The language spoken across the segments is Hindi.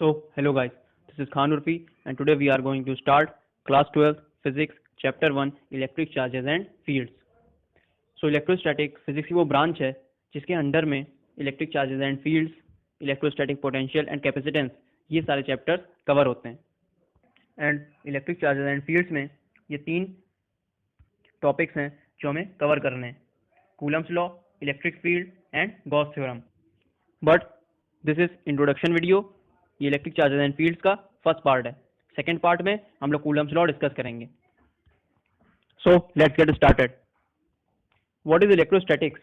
Hello guys, this is Khan Urfi and today we are going to start class 12 physics chapter 1 electric charges and fields. Electrostatic physics की वो ब्रांच है जिसके अंडर में electric charges and fields, electrostatic potential and capacitance ये सारे चैप्टर्स कवर होते हैं. And electric charges and fields में ये तीन टॉपिक्स हैं जो हमें कवर करने हैं: Coulomb's law, electric field and Gauss theorem. But this is introduction video. ये इलेक्ट्रिक चार्जेस एंड फील्ड्स का फर्स्ट पार्ट है. सेकेंड पार्ट में हम लोग कूलम्स लॉ डिस्कस करेंगे. So let's get started. What is electrostatics?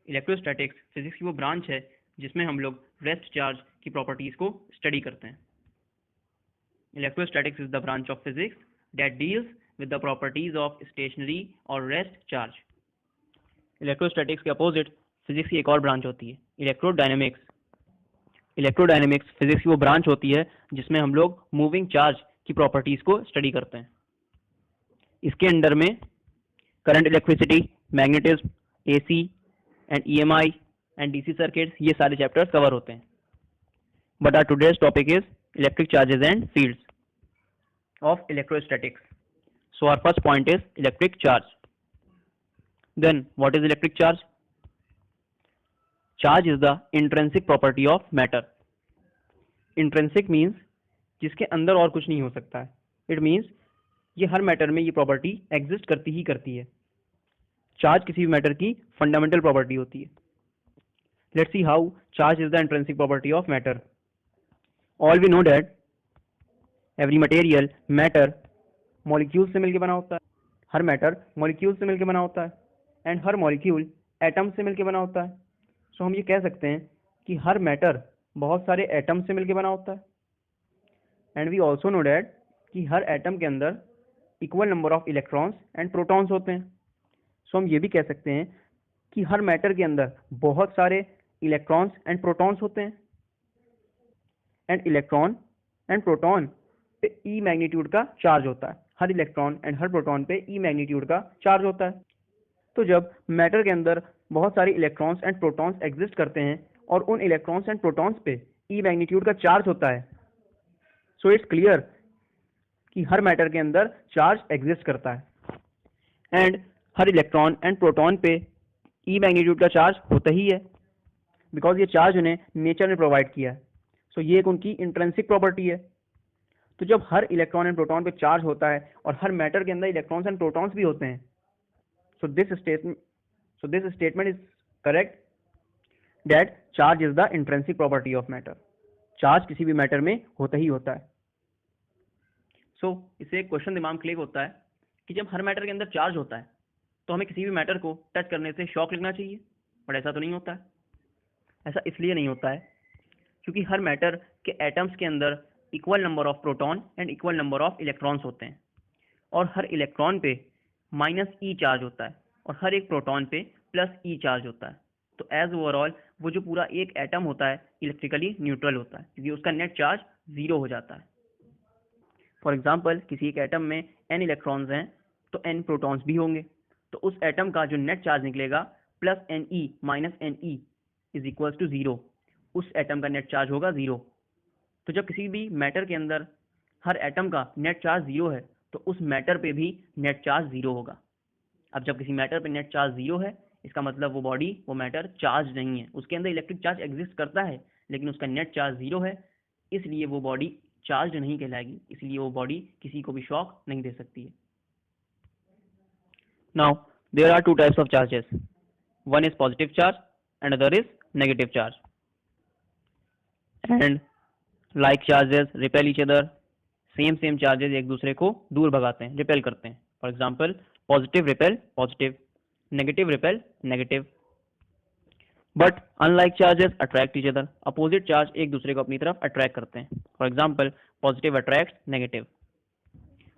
Electrostatics physics की वो ब्रांच है जिसमें हम लोग रेस्ट चार्ज की प्रॉपर्टीज को स्टडी करते हैं. Electrostatics is the branch of physics that deals with the properties of stationery और रेस्ट चार्ज. इलेक्ट्रोस्टैटिक्स के अपोजिट फिजिक्स की एक और ब्रांच होती है, इलेक्ट्रोडायनेमिक्स. इलेक्ट्रोडायनेमिक्स फिजिक्स की वो ब्रांच होती है जिसमें हम लोग मूविंग चार्ज की प्रॉपर्टीज को स्टडी करते हैं. इसके अंडर में current, electricity, magnetism, AC and EMI and DC circuits ये सारे चैप्टर्स कवर होते हैं. But our today's topic is electric charges and fields of electrostatics. So our first point is electric charge. Then what is electric charge? Charge is the intrinsic property of matter. Intrinsic means जिसके अंदर और कुछ नहीं हो सकता है. It means ये हर मैटर में ये प्रॉपर्टी एग्जिस्ट करती ही करती है. चार्ज किसी भी मैटर की फंडामेंटल प्रॉपर्टी होती है. Let's see how charge is the intrinsic property of matter. All we know that every material, matter, molecules से मिलकर बना होता है. हर मैटर मॉलिक्यूल से मिलकर बना होता है एंड हर मॉलिक्यूल एटम से मिलकर बना होता है. सो हम ये कह सकते हैं कि हर मैटर बहुत सारे एटम से मिलकर बना होता है. And we also know that कि हर एटम के अंदर equal number of electrons and protons होते हैं. सो हम ये भी कह सकते हैं कि हर मैटर के अंदर बहुत सारे इलेक्ट्रॉन्स एंड प्रोटॉन्स होते हैं. एंड इलेक्ट्रॉन एंड प्रोटॉन पे ई मैग्नीट्यूड का चार्ज होता है. हर इलेक्ट्रॉन एंड हर प्रोटॉन पे ई मैग्नीट्यूड का चार्ज होता है. तो जब मैटर के अंदर बहुत सारे इलेक्ट्रॉन्स एंड प्रोटॉन्स एग्जिस्ट करते हैं और उन इलेक्ट्रॉन्स एंड प्रोटॉन्स पे ई मैग्नीट्यूड का चार्ज होता है, सो इट्स क्लियर कि हर मैटर के अंदर चार्ज एग्जिस्ट करता है. And her electron and proton पे ई मैग्नीट्यूड का चार्ज होता ही है बिकॉज ये चार्ज उन्हें नेचर ने प्रोवाइड किया है. सो ये एक उनकी इंट्रिंसिक प्रॉपर्टी है. तो जब हर इलेक्ट्रॉन एंड प्रोटॉन पे चार्ज होता है और हर मैटर के अंदर इलेक्ट्रॉन्स एंड प्रोटॉन्स भी होते हैं, so this statement is correct that charge is the intrinsic property of matter. Charge किसी भी मैटर में होता ही होता है. इससे एक क्वेश्चन दिमाग में क्लिक होता है कि जब हर मैटर के अंदर चार्ज होता है तो हमें किसी भी मैटर को टच करने से शॉक लगना चाहिए, बट ऐसा तो नहीं होता है. ऐसा इसलिए नहीं होता है क्योंकि हर मैटर के एटम्स के अंदर equal number of proton and equal number of electrons होते हैं और हर इलेक्ट्रॉन पे माइनस ई चार्ज होता है और हर एक प्रोटॉन पे प्लस ई चार्ज होता है. तो एज ओवरऑल वो जो पूरा एक एटम होता है इलेक्ट्रिकली न्यूट्रल होता है क्योंकि उसका नेट चार्ज जीरो हो जाता है. फॉर एग्जांपल किसी एक एटम में n इलेक्ट्रॉन्स हैं तो n प्रोटॉन्स भी होंगे, तो उस एटम का जो नेट चार्ज निकलेगा plus n e minus n e is equals to zero. उस एटम का नेट चार्ज होगा जीरो. तो जब किसी भी मैटर के अंदर हर एटम का नेट चार्ज जीरो है तो उस मैटर पे भी नेट चार्ज जीरो होगा. अब जब किसी मैटर पे नेट चार्ज जीरो है इसका मतलब वो बॉडी, वो मैटर चार्ज नहीं है. उसके अंदर इलेक्ट्रिक चार्ज एग्जिस्ट करता है लेकिन उसका नेट चार्ज जीरो है, इसलिए वो बॉडी चार्ज नहीं कहलाएगी, इसलिए वो बॉडी किसी को भी शॉक नहीं दे सकती है. Now there are two types of charges. One is positive charge and other is negative charge. And like charges repel each other. Same charges एक दूसरे को दूर भगाते हैं, रिपेल करते हैं. For example positive repel positive, negative repel negative. But unlike charges attract each other. Opposite charge एक दूसरे को अपनी तरफ अट्रैक्ट करते हैं. For example positive attract negative.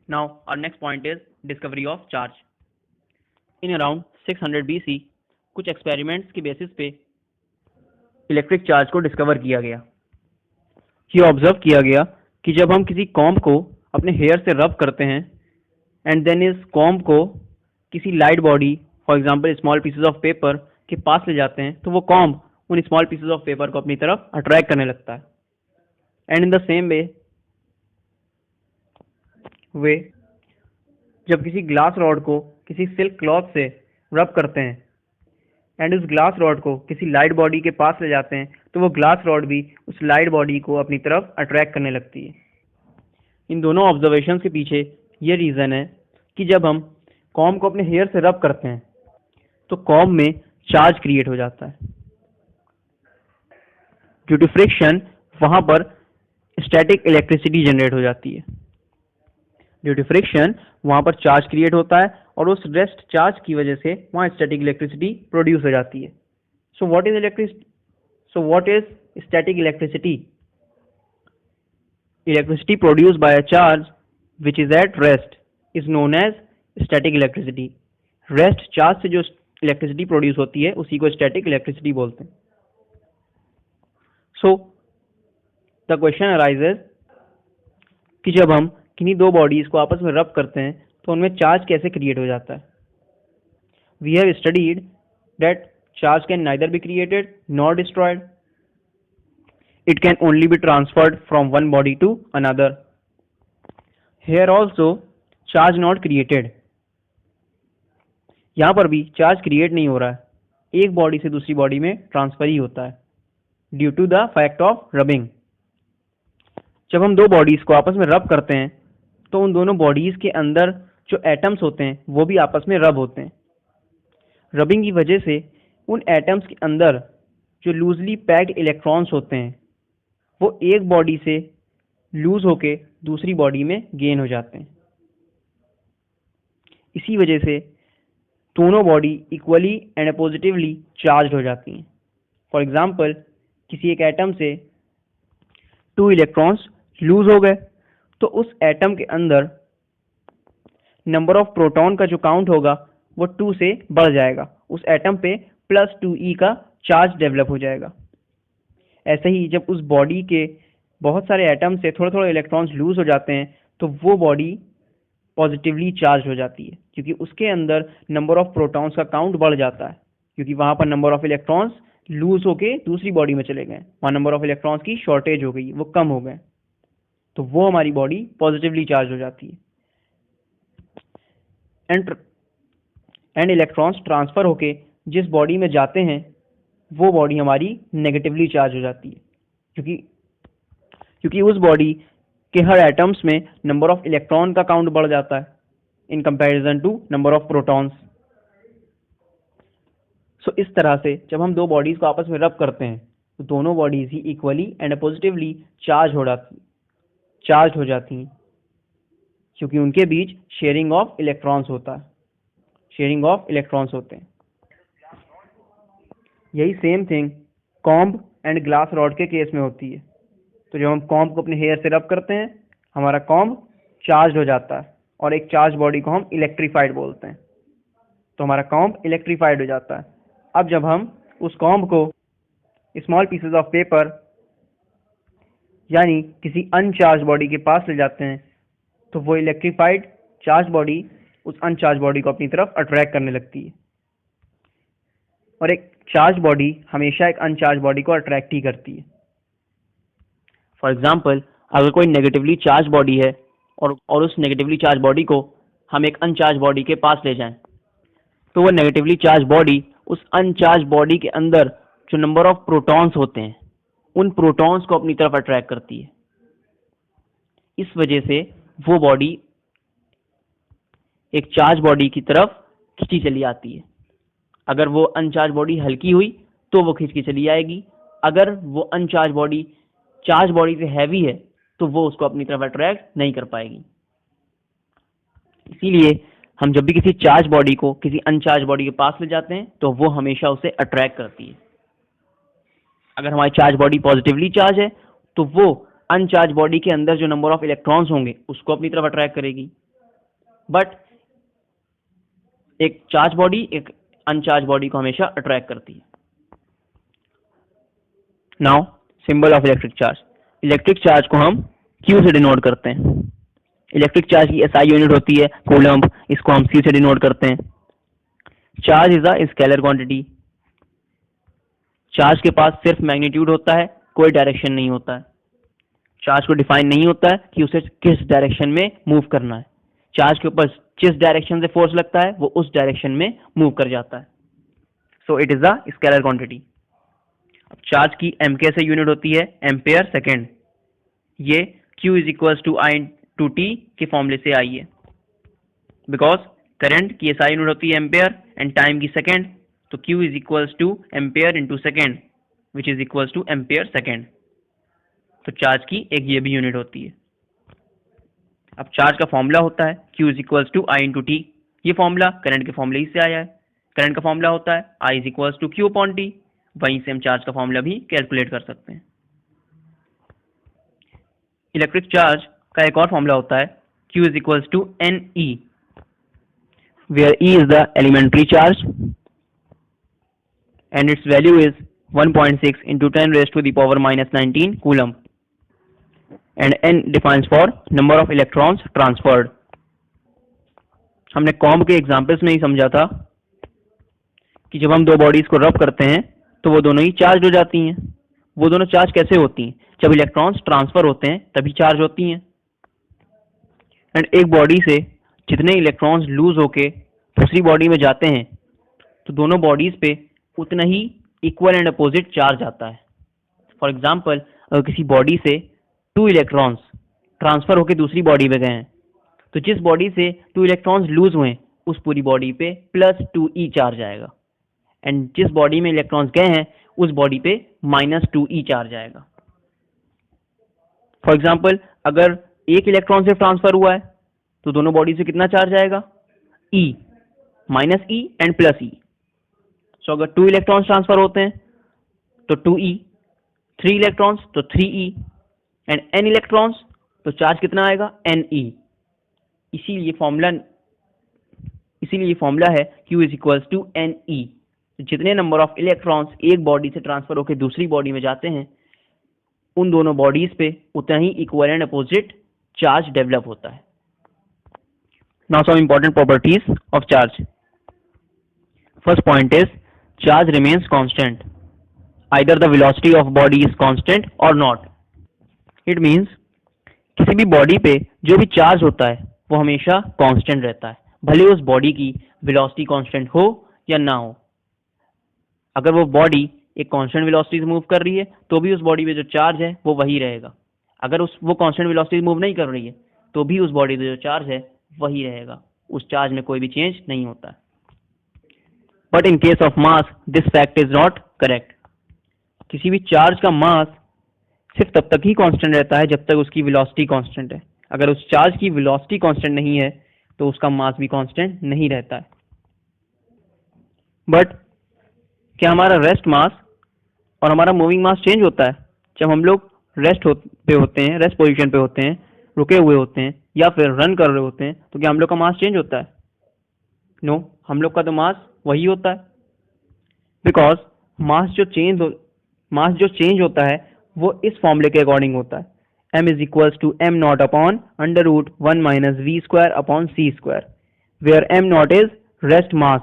Now our next point is discovery of charge. In around 600 BC कुछ एक्सपेरिमेंट्स की बेसिस पे इलेक्ट्रिक चार्ज को डिस्कवर किया गया. ये ऑब्जर्व किया गया कि जब हम किसी कॉम्ब को अपने हेयर से रब करते हैं एंड देन इस कॉम्ब को किसी light body for example small pieces of paper के पास ले जाते हैं तो वो कॉम्ब उन स्मॉल पीसेस ऑफ पेपर को अपनी तरफ अट्रैक्ट करने लगता है. And in the same way जब किसी ग्लास रॉड को किसी सिल्क क्लॉथ से रब करते हैं एंड उस ग्लास रॉड को किसी लाइट बॉडी के पास ले जाते हैं तो वो ग्लास रॉड भी उस लाइट बॉडी को अपनी तरफ अट्रैक्ट करने लगती है। इन दोनों ऑब्जर्वेशन के पीछे ये रीज़न है कि जब हम कॉम्ब को अपने हेयर से रब करते हैं तो कॉम्ब में चार्ज क्रिएट हो जाता है। ड्यू टू फ्रिक्शन वहां पर स्टैटिक इलेक्ट्रिसिटी जनरेट हो जाती है। ड्यू टू फ्रिक्शन वहां पर चार्ज क्रिएट होता है और उस रेस्ट चार्ज की वजह से वहां स्टैटिक इलेक्ट्रिसिटी प्रोड्यूस हो जाती है। So what is static electricity? Electricity produced by a charge which is at rest is known as static electricity. Rest charge से जो इलेक्ट्रिसिटी प्रोड्यूस होती है उसी को स्टैटिक इलेक्ट्रिसिटी बोलते हैं। सो द क्वेश्चन अराइजेज कि जब हम किन्हीं दो बॉडीज को आपस में रब करते हैं तो उनमें चार्ज कैसे क्रिएट हो जाता है। We have studied that charge can neither be created nor destroyed, it can only be transferred from one body to another. Here also charge not created, यहां पर भी चार्ज क्रिएट नहीं हो रहा है, एक बॉडी से दूसरी बॉडी में ट्रांसफर ही होता है due to the fact of rubbing. जब हम दो बॉडीज को आपस में रब करते हैं तो उन दोनों बॉडीज के अंदर जो एटम्स होते हैं वो भी आपस में रब होते हैं। रबिंग की वजह से उन एटम्स के अंदर जो लूजली पैक्ड इलेक्ट्रॉन्स होते हैं वो एक बॉडी से लूज होके दूसरी बॉडी में गेन हो जाते हैं। इसी वजह से दोनों body equally and positively charge हो जाती हैं। फॉर एग्जाम्पल, किसी एक एटम से 2 इलेक्ट्रॉन्स लूज हो गए तो उस एटम के अंदर नंबर ऑफ प्रोटॉन का जो काउंट होगा वो 2 से बढ़ जाएगा, उस एटम पे +2e का चार्ज डेवलप हो जाएगा। ऐसे ही जब उस बॉडी के बहुत सारे एटम से थोड़े थोड़े इलेक्ट्रॉन्स लूज हो जाते हैं तो वो बॉडी पॉजिटिवली चार्ज हो जाती है क्योंकि उसके अंदर नंबर ऑफ प्रोटॉन्स का काउंट बढ़ जाता है, क्योंकि वहां पर नंबर ऑफ इलेक्ट्रॉन्स लूज होके दूसरी बॉडी में चले गए, वहां नंबर ऑफ इलेक्ट्रॉन्स की शॉर्टेज हो गई, वो कम हो गए, तो वो हमारी बॉडी पॉजिटिवली चार्ज हो जाती है। एंड इलेक्ट्रॉन्स ट्रांसफर होके जिस बॉडी में जाते हैं वो बॉडी हमारी नेगेटिवली चार्ज हो जाती है क्योंकि उस बॉडी के हर एटम्स में नंबर ऑफ इलेक्ट्रॉन का काउंट बढ़ जाता है in comparison to number of protons. So इस तरह से जब हम दो बॉडीज को आपस में रब करते हैं तो दोनों bodies he equally and positively charge हो जाती हैं क्योंकि उनके बीच शेयरिंग ऑफ इलेक्ट्रॉन्स होते हैं। यही same thing comb and glass rod के केस में होती है। तो जब हम कॉम्ब को अपने हेयर से रब करते हैं हमारा कॉम्ब चार्ज हो जाता है और एक चार्ज बॉडी को हम इलेक्ट्रीफाइड बोलते हैं, तो हमारा कॉम्ब इलेक्ट्रीफाइड हो जाता है। अब जब हम उस कॉम्ब को स्मॉल पीसेस ऑफ पेपर यानी किसी अनचार्ज बॉडी के पास ले जाते हैं तो वो इलेक्ट्रीफाइड चार्ज बॉडी उस अनचार्ज बॉडी को अपनी तरफ अट्रैक्ट करने लगती है, और एक चार्ज बॉडी हमेशा एक अनचार्ज बॉडी को अट्रैक्ट ही करती है। फॉर एग्जाम्पल, अगर कोई नेगेटिवली चार्ज बॉडी है और उस नेगेटिवली चार्ज बॉडी को हम एक अनचार्ज बॉडी के पास ले जाएं तो वो नेगेटिवली चार्ज बॉडी उस अनचार्ज बॉडी के अंदर जो नंबर ऑफ प्रोटॉन्स होते हैं उन प्रोटॉन्स को अपनी तरफ अट्रैक्ट करती है। इस वजह से वो बॉडी एक चार्ज बॉडी की तरफ खींची चली आती है। अगर वो अनचार्ज बॉडी हल्की हुई तो वो खींच के चली आएगी, अगर वो अनचार्ज बॉडी चार्ज बॉडी से हैवी है तो वो उसको अपनी तरफ अट्रैक्ट नहीं कर पाएगी। इसीलिए हम जब भी किसी चार्ज बॉडी को किसी अनचार्ज बॉडी के पास ले जाते हैं तो वो हमेशा उसे अट्रैक्ट करती है। अगर हमारी चार्ज बॉडी पॉजिटिवली चार्ज है तो वो अनचार्ज बॉडी के अंदर जो नंबर ऑफ इलेक्ट्रॉन्स होंगे उसको अपनी तरफ अट्रैक्ट करेगी, बट एक चार्ज बॉडी एक अनचार्ज बॉडी को हमेशा अट्रैक्ट करती है। Now symbol of electric charge. Electric charge को हम Q से डिनोट करते हैं। इलेक्ट्रिक चार्ज की SI यूनिट होती है कूलम्ब, इसको हम C से डिनोट करते हैं। Charge is a scalar quantity. Charge के पास सिर्फ मैग्नीट्यूड होता है, कोई डायरेक्शन नहीं होता है। चार्ज को डिफाइन नहीं होता है कि उसे किस डायरेक्शन में मूव करना है। चार्ज के ऊपर जिस डायरेक्शन से फोर्स लगता है वो उस डायरेक्शन में मूव कर जाता है। So it is a scalar quantity. अब चार्ज की एमके से यूनिट होती है एम्पेयर सेकेंड। ये Q is equals to I to T के फॉर्मूले से आई है, बिकॉज करंट की SI यूनिट होती है एम्पेयर एंड टाइम की सेकेंड, तो Q is equals to ampere into second which is equals to ampere second. तो चार्ज की एक ये भी यूनिट होती है। अब चार्ज का फॉर्मूला होता है Q is equals to I into T. ये फॉर्मूला करंट के फॉर्मूले ही से आया है। करंट का फॉर्मूला होता है I is equals to Q upon T. वहीं से हम चार्ज का फॉर्मूला भी कैलकुलेट कर सकते हैं। इलेक्ट्रिक चार्ज का एक और फॉर्मूला होता है Q is equals to NE, where E is the elementary charge and its value is 1.6 into 10 raised to the power minus 19 coulomb, and N defines for number of electrons transferred. हमने कॉम्ब के एग्जाम्पल्स में ही समझा था कि जब हम दो बॉडीज को रब करते हैं तो वो दोनों ही चार्ज हो जाती हैं। वो दोनों चार्ज कैसे होती हैं? जब इलेक्ट्रॉन्स ट्रांसफर होते हैं तभी चार्ज होती हैं। एंड एक बॉडी से जितने इलेक्ट्रॉन्स लूज होके दूसरी बॉडी में जाते हैं तो दोनों बॉडीज पे उतना ही इक्वल एंड अपोजिट चार्ज आता है। फॉर एग्जाम्पल, अगर किसी बॉडी से 2 इलेक्ट्रॉन्स ट्रांसफर होकर दूसरी बॉडी में गए हैं तो जिस बॉडी से 2 इलेक्ट्रॉन्स लूज हुए उस पूरी बॉडी पे +2e चार्ज आएगा, एंड जिस बॉडी में इलेक्ट्रॉन्स गए हैं उस बॉडी पे -2e चार्ज आएगा। फॉर एग्जाम्पल, अगर एक इलेक्ट्रॉन से ट्रांसफर हुआ है तो दोनों बॉडी से कितना चार्ज आएगा? E, -e and +e। सो अगर 2 इलेक्ट्रॉन्स ट्रांसफर होते हैं तो 2e, 3 इलेक्ट्रॉन्स तो 3e, एंड n इलेक्ट्रॉन्स तो चार्ज कितना आएगा? Ne। इसीलिए फॉर्मूला है Q is equals to Ne। जितने नंबर ऑफ इलेक्ट्रॉन्स एक बॉडी से ट्रांसफर होकर दूसरी बॉडी में जाते हैं उन दोनों बॉडीज पे उतना ही equal and opposite charge develop होता है। Now some important properties of charge. First point is charge remains constant, either the velocity of body is constant और नॉट। इट मीन्स किसी भी बॉडी पे जो भी चार्ज होता है वो हमेशा कांस्टेंट रहता है, भले उस बॉडी की वेलोसिटी कांस्टेंट हो या ना हो। अगर वो बॉडी एक कांस्टेंट वेलोसिटी से मूव कर रही है तो भी उस बॉडी में जो चार्ज है वो वही रहेगा। अगर वो कांस्टेंट वेलोसिटी से मूव नहीं कर रही है तो भी उस बॉडी में जो चार्ज है वही रहेगा, उस चार्ज में कोई भी चेंज नहीं होता। But in case of mass this fact is not correct. किसी भी चार्ज का मास सिर्फ तब तक ही कांस्टेंट रहता है जब तक उसकी वेलोसिटी कांस्टेंट है। अगर उस चार्ज की वेलोसिटी कांस्टेंट नहीं है तो उसका मास भी कांस्टेंट नहीं रहता है। बट क्या हमारा रेस्ट मास और हमारा मूविंग मास चेंज होता है? जब हम लोग रेस्ट पोजीशन पे होते हैं, रुके हुए होते हैं या फिर रन कर रहे होते हैं तो क्या हम लोग का मास चेंज होता है? नो, हम लोग का तो मास वही होता है। बिकॉज मास जो चेंज होता है वो इस फॉर्मूले के अकॉर्डिंग होता है, m is equals to m0 upon √1 - v² upon c², where m0 is rest mass.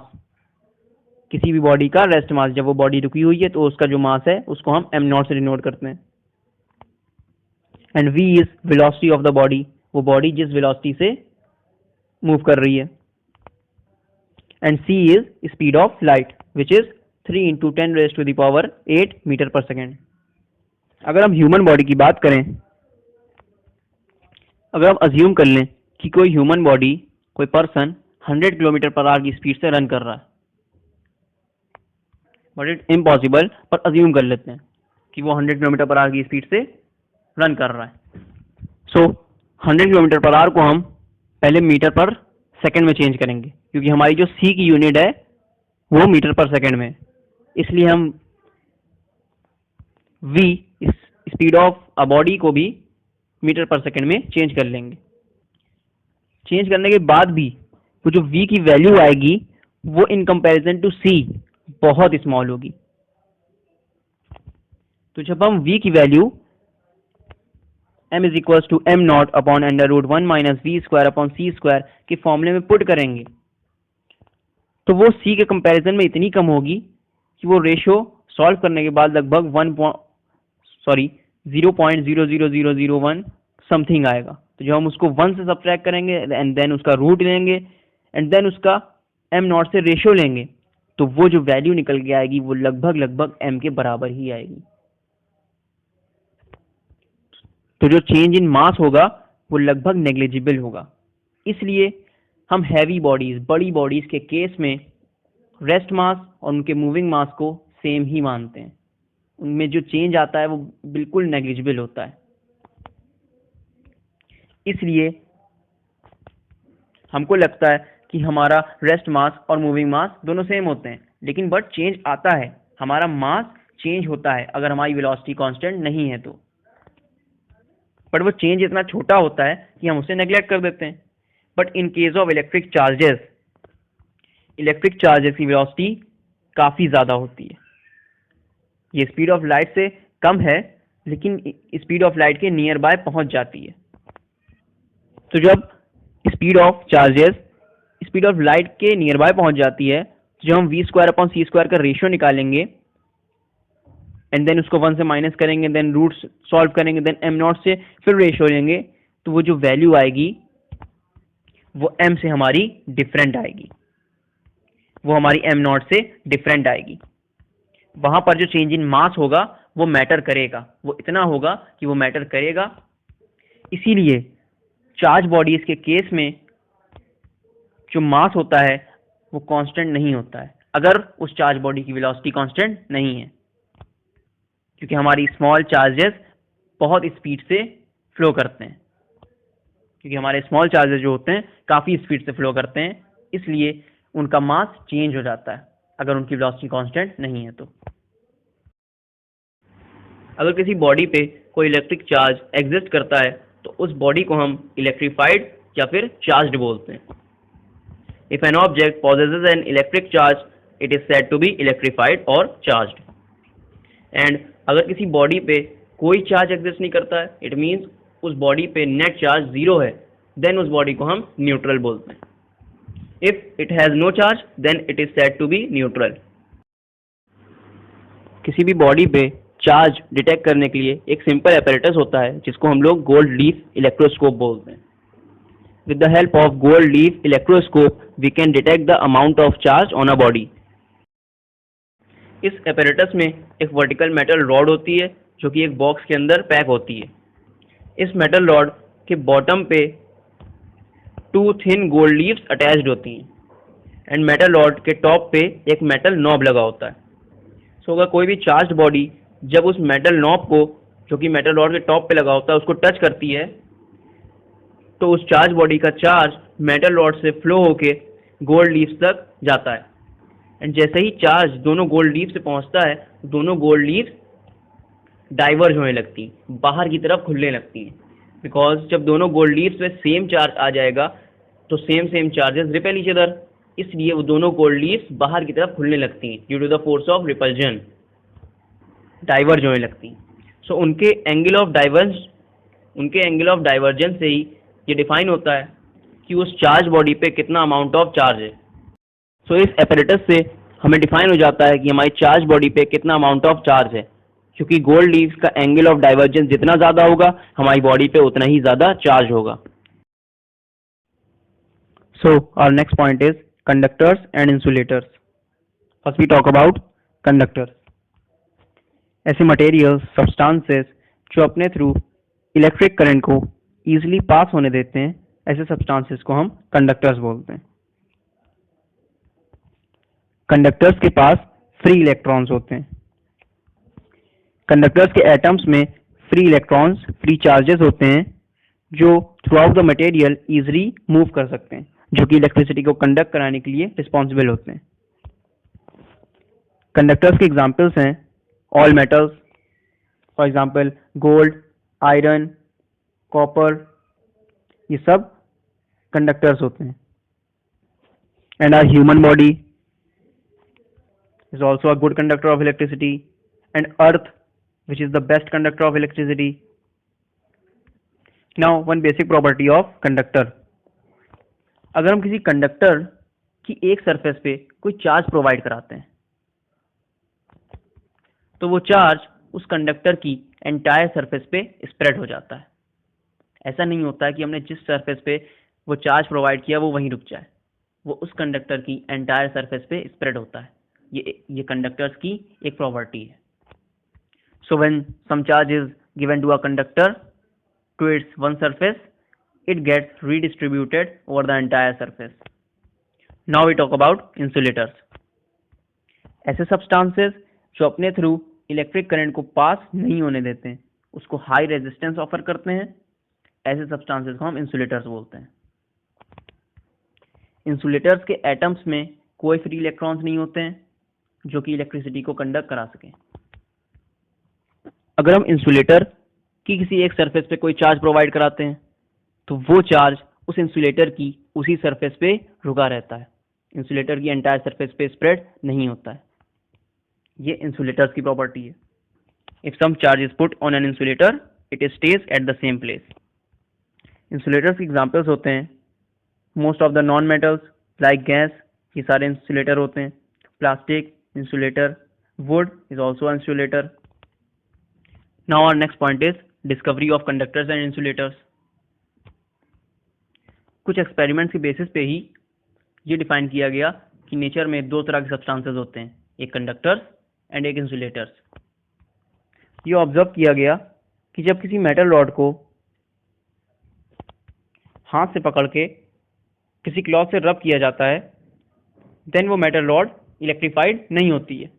किसी भी बॉडी का रेस्ट मास, जब वो बॉडी रुकी हुई है तो उसका जो मास है उसको हम m0 से डिनोट करते हैं। And v is velocity of the body, वो बॉडी जिस वेलोसिटी से मूव कर रही है। And c is speed of light which is 3 × 10⁸ metre per second. अगर हम ह्यूमन बॉडी की बात करें, अगर हम अज्यूम कर लें कि कोई ह्यूमन बॉडी, कोई पर्सन 100 km/h की स्पीड से रन कर रहा है, बट इट इम्पॉसिबल, पर अज्यूम कर लेते हैं कि वो 100 km/h की स्पीड से रन कर रहा है। सो 100 km/h को हम पहले मीटर पर सेकेंड में चेंज करेंगे, क्योंकि हमारी जो c की यूनिट है वो मीटर पर सेकेंड में, इसलिए हम v, speed of a body, को भी मीटर पर सेकेंड में चेंज कर लेंगे। चेंज करने के बाद भी वो जो v की वैल्यू आएगी वो इन कंपैरिजन टू c बहुत स्मॉल होगी। तो जब हम v की value m is equals to m0 upon √1 - v² upon c² के फॉर्मूले में पुट करेंगे तो वो c के कंपैरिजन में इतनी कम होगी कि वो रेशियो सॉल्व करने के बाद लगभग 0.00001 समथिंग आएगा। तो जब हम उसको 1 से सब्ट्रैक्ट करेंगे एंड देन उसका रूट लेंगे एंड देन उसका m नॉट से रेशियो लेंगे, तो वो जो वैल्यू निकल के आएगी वो लगभग लगभग m के बराबर ही आएगी। तो जो चेंज इन मास होगा वो लगभग नेग्लिजिबल होगा। इसलिए हम हैवी बॉडीज, बड़ी बॉडीज के केस में रेस्ट मास और उनके मूविंग मास को सेम ही मानते हैं। उनमें जो चेंज आता है वो बिल्कुल नेग्लिजिबल होता है। इसलिए हमको लगता है कि हमारा रेस्ट मास और मूविंग मास दोनों सेम होते हैं, लेकिन बट चेंज आता है, हमारा मास चेंज होता है अगर हमारी वेलोसिटी कांस्टेंट नहीं है तो। बट वो चेंज इतना छोटा होता है कि हम उसे नेग्लेक्ट कर देते हैं। But in case of electric charges की वेलोसिटी काफी ज्यादा होती है। ये स्पीड ऑफ लाइट से कम है, लेकिन स्पीड ऑफ लाइट के नियर बाय पहुंच जाती है। तो जब स्पीड ऑफ लाइट के नियर बाय पहुंच जाती है, तो जब हम v² का रेशियो निकालेंगे एंड देन उसको 1 से माइनस करेंगे, देन रूट्स सॉल्व करेंगे, देन m नॉट से फिर रेशियो लेंगे, तो वो जो वैल्यू आएगी वो m से हमारी डिफरेंट आएगी, वो हमारी m नॉट से डिफरेंट आएगी। वहां पर जो चेंज इन मास होगा वो मैटर करेगा, वो इतना होगा कि वो मैटर करेगा। इसीलिए चार्ज बॉडीज के केस में जो मास होता है वो कांस्टेंट नहीं होता है अगर उस चार्ज बॉडी की वेलोसिटी कांस्टेंट नहीं है, क्योंकि हमारी स्मॉल चार्जेस बहुत स्पीड से फ्लो करते हैं, क्योंकि हमारे स्मॉल चार्जेस जो होते हैं काफ़ी स्पीड से फ्लो करते हैं, इसलिए उनका मास चेंज हो जाता है अगर उनकी वेलोसिटी कांस्टेंट नहीं है तो। अगर किसी बॉडी पे कोई इलेक्ट्रिक चार्ज एग्जिस्ट करता है तो उस बॉडी को हम इलेक्ट्रीफाइड या फिर चार्ज्ड बोलते हैं। If an object possesses an electric charge, it is said to be electrified और चार्ज्ड। एंड अगर किसी बॉडी पे कोई चार्ज एग्जिस्ट नहीं करता है, इट मीन्स उस बॉडी पे नेट चार्ज 0 है, देन उस बॉडी को हम न्यूट्रल बोलते हैं। If it has no charge, then it is said to be neutral. किसी भी बॉडी पे चार्ज डिटेक्ट करने के लिए एक सिंपल एपरेटस होता है जिसको हम लोग गोल्ड लीफ इलेक्ट्रोस्कोप बोलते हैं। With the help of gold leaf electroscope we can detect the amount of charge on a body. इस एपरेटस में एक वर्टिकल मेटल रॉड होती है जो कि एक बॉक्स के अंदर पैक होती है। इस मेटल रॉड के बॉटम पे 2 थिन गोल्ड लीव्स अटैच्ड होती हैं एंड मेटल रॉड के टॉप पे एक मेटल नॉब लगा होता है। सो अगर कोई भी चार्ज बॉडी जब उस मेटल नॉब को, जो कि मेटल रॉड के टॉप पे लगा होता है, उसको टच करती है, तो उस चार्ज बॉडी का चार्ज मेटल रॉड से फ्लो होके गोल्ड लीव्स तक जाता है। एंड जैसे ही चार्ज दोनों गोल्ड लीव्स से पहुंचता है, दोनों गोल्ड लीव्स डाइवर्ज होने लगती हैं, बाहर की तरफ खुलने लगती हैं। बिकॉज जब दोनों गोल्ड लीव्स पे सेम चार्ज आ जाएगा तो same charges repel each other, इसलिए वो दोनों गोल्ड लीव्स बाहर की तरफ खुलने लगती हैं due to the force of repulsion, diverge होने लगती हैं। सो उनके एंगल ऑफ डाइवर्जेंस से ही ये डिफाइन होता है कि उस चार्ज बॉडी पे कितना अमाउंट ऑफ चार्ज है। सो इस एपरेटस से हमें डिफाइन हो जाता है कि हमारी चार्ज बॉडी पे कितना अमाउंट ऑफ चार्ज है, क्योंकि गोल्ड लीव्स का एंगल ऑफ डाइवर्जेंस जितना ज़्यादा होगा हमारी बॉडी पे उतना ही ज़्यादा चार्ज होगा। So our next point is conductors and insulators. First we talk about conductors. ऐसे मटेरियल्स, सब्सटेंसेस जो अपने थ्रू इलेक्ट्रिक करंट को इजीली पास होने देते हैं, ऐसे सब्सटेंसेस को हम कंडक्टर्स बोलते हैं। कंडक्टर्स के पास फ्री इलेक्ट्रॉन्स होते हैं। कंडक्टर्स के एटम्स में फ्री इलेक्ट्रॉन्स, फ्री चार्जेस होते हैं जो through out the material easily move कर सकते हैं, जो कि इलेक्ट्रिसिटी को कंडक्ट कराने के लिए रिस्पॉन्सिबल होते हैं। कंडक्टर्स के एग्जाम्पल्स हैं all metals, for example gold, iron, copper, ये सब कंडक्टर्स होते हैं। And our human body is also a good conductor of electricity, and earth, which is the best conductor of electricity. Now one basic property of conductor. अगर हम किसी कंडक्टर की एक सरफेस पे कोई चार्ज प्रोवाइड कराते हैं तो वो चार्ज उस कंडक्टर की एंटायर सरफेस पे स्प्रेड हो जाता है। ऐसा नहीं होता है कि हमने जिस सरफेस पे वो चार्ज प्रोवाइड किया वो वहीं रुक जाए, वो उस कंडक्टर की एंटायर सरफेस पे स्प्रेड होता है। ये कंडक्टर्स की एक प्रॉपर्टी है। So when some charge is given to a conductor to its one surface, it gets redistributed over the entire surface. Now we talk about insulators. ऐसे सब्सटेंसेस जो अपने थ्रू इलेक्ट्रिक करंट को पास नहीं होने देते हैं, उसको हाई रेजिस्टेंस ऑफर करते हैं, ऐसे सब्सटेंसेस को हम इंसुलेटर्स बोलते हैं। इंसुलेटर्स के एटम्स में कोई फ्री इलेक्ट्रॉन्स नहीं होते हैं जो कि इलेक्ट्रिसिटी को कंडक्ट करा सकें। अगर हम इंसुलेटर की किसी एक सरफेस पे कोई चार्ज प्रोवाइड कराते हैं तो वो चार्ज उस इंसुलेटर की उसी सरफेस पे रुका रहता है, इंसुलेटर की एंटायर सरफेस पे स्प्रेड नहीं होता है। ये इंसुलेटर्स की प्रॉपर्टी है। If some charge is put on an insulator, it stays at the same place. Insulators के एग्जांपल्स होते हैं most of the non metals like gas, ये सारे इंसुलेटर होते हैं। Plastic insulator, wood is also insulator. Now our next point is discovery of conductors and insulators. कुछ एक्सपेरिमेंट्स के बेसिस पे ही ये डिफाइन किया गया कि नेचर में दो तरह के सब्सटेंसेस होते हैं, एक कंडक्टर्स एंड एक इंसुलेटर्स। ये ऑब्जर्व किया गया कि जब किसी मेटल रॉड को हाथ से पकड़ के किसी क्लॉथ से रब किया जाता है, देन वो मेटल रॉड इलेक्ट्रीफाइड नहीं होती है।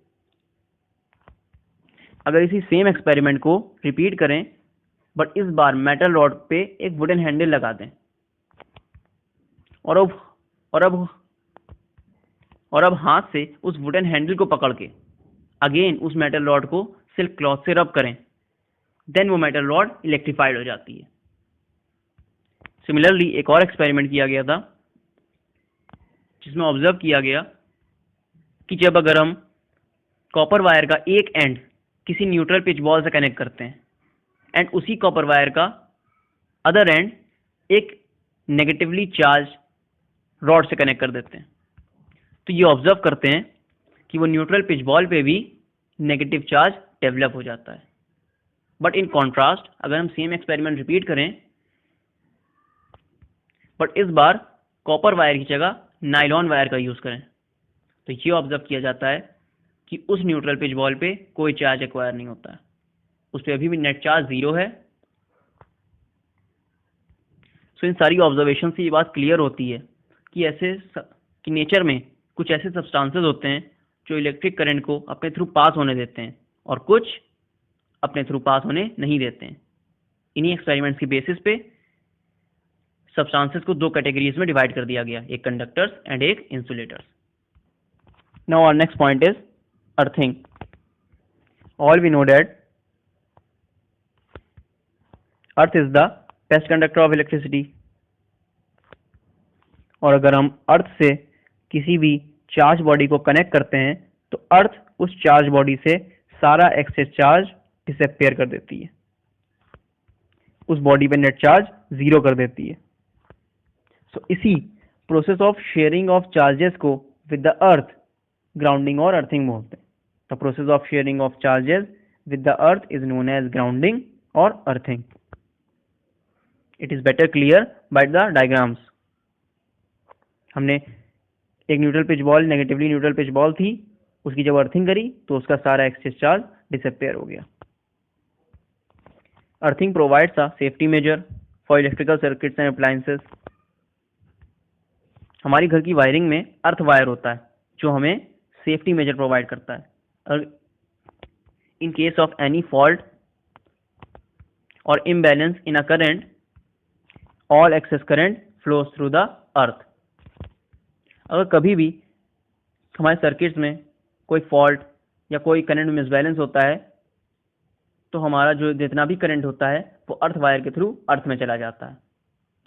अगर इसी सेम एक्सपेरिमेंट को रिपीट करें बट इस बार मेटल रॉड पे एक वुडन हैंडल लगा दें और अब हाथ से उस वुडन हैंडल को पकड़ के अगेन उस मेटल रॉड को सिल्क क्लॉथ से रब करें, देन वो मेटल रॉड इलेक्ट्रीफाइड हो जाती है। सिमिलरली एक और एक्सपेरिमेंट किया गया था जिसमें ऑब्जर्व किया गया कि जब अगर हम कॉपर वायर का एक एंड किसी न्यूट्रल पिच बॉल से कनेक्ट करते हैं एंड उसी कॉपर वायर का अदर एंड एक नेगेटिवली चार्ज रॉड से कनेक्ट कर देते हैं, तो ये ऑब्जर्व करते हैं कि वो न्यूट्रल पिच बॉल पे भी नेगेटिव चार्ज डेवलप हो जाता है। बट इन कॉन्ट्रास्ट अगर हम सेम एक्सपेरिमेंट रिपीट करें बट इस बार कॉपर वायर की जगह नायलॉन वायर का यूज करें, तो ये ऑब्जर्व किया जाता है कि उस न्यूट्रल पिच बॉल पे कोई चार्ज एक्वायर नहीं होता है, उस पर अभी भी नेट चार्ज 0 है। सो इन सारी ऑब्जर्वेशन से ये बात क्लियर होती है कि नेचर में कुछ ऐसे सब्सटेंसेस होते हैं जो इलेक्ट्रिक करंट को अपने थ्रू पास होने देते हैं और कुछ अपने थ्रू पास होने नहीं देते हैं। इन्हीं एक्सपेरिमेंट्स की बेसिस पे सब्सटेंसेस को दो कैटेगरीज में डिवाइड कर दिया गया, एक कंडक्टर्स एंड एक insulators. Now our next point is earthing. All we know that earth is the best conductor of electricity. और अगर हम अर्थ से किसी भी चार्ज बॉडी को कनेक्ट करते हैं तो अर्थ उस चार्ज बॉडी से सारा एक्सेस चार्ज डिसअपियर कर देती है, उस बॉडी पे नेट चार्ज 0 कर देती है। सो इसी process of sharing of charges को विद द अर्थ ग्राउंडिंग और अर्थिंग बोलते हैं। The process of sharing of charges with the earth is known as grounding और earthing. It is better clear by the diagrams. हमने एक neutral pith ball, negatively neutral pith ball थी, उसकी जब अर्थिंग करी तो उसका सारा एक्सेस चार्ज डिसअपियर हो गया। Earthing provides a safety major for electrical circuits and appliances. हमारी घर की वायरिंग में अर्थ वायर होता है जो हमें सेफ्टी मेजर प्रोवाइड करता है। In case of any fault और imbalance in a current, all excess current flows through the earth. अगर कभी भी हमारे सर्किट्स में कोई फॉल्ट या कोई करंट में मिसबैलेंस होता है तो हमारा जो जितना भी करंट होता है वो अर्थ वायर के थ्रू अर्थ में चला जाता है।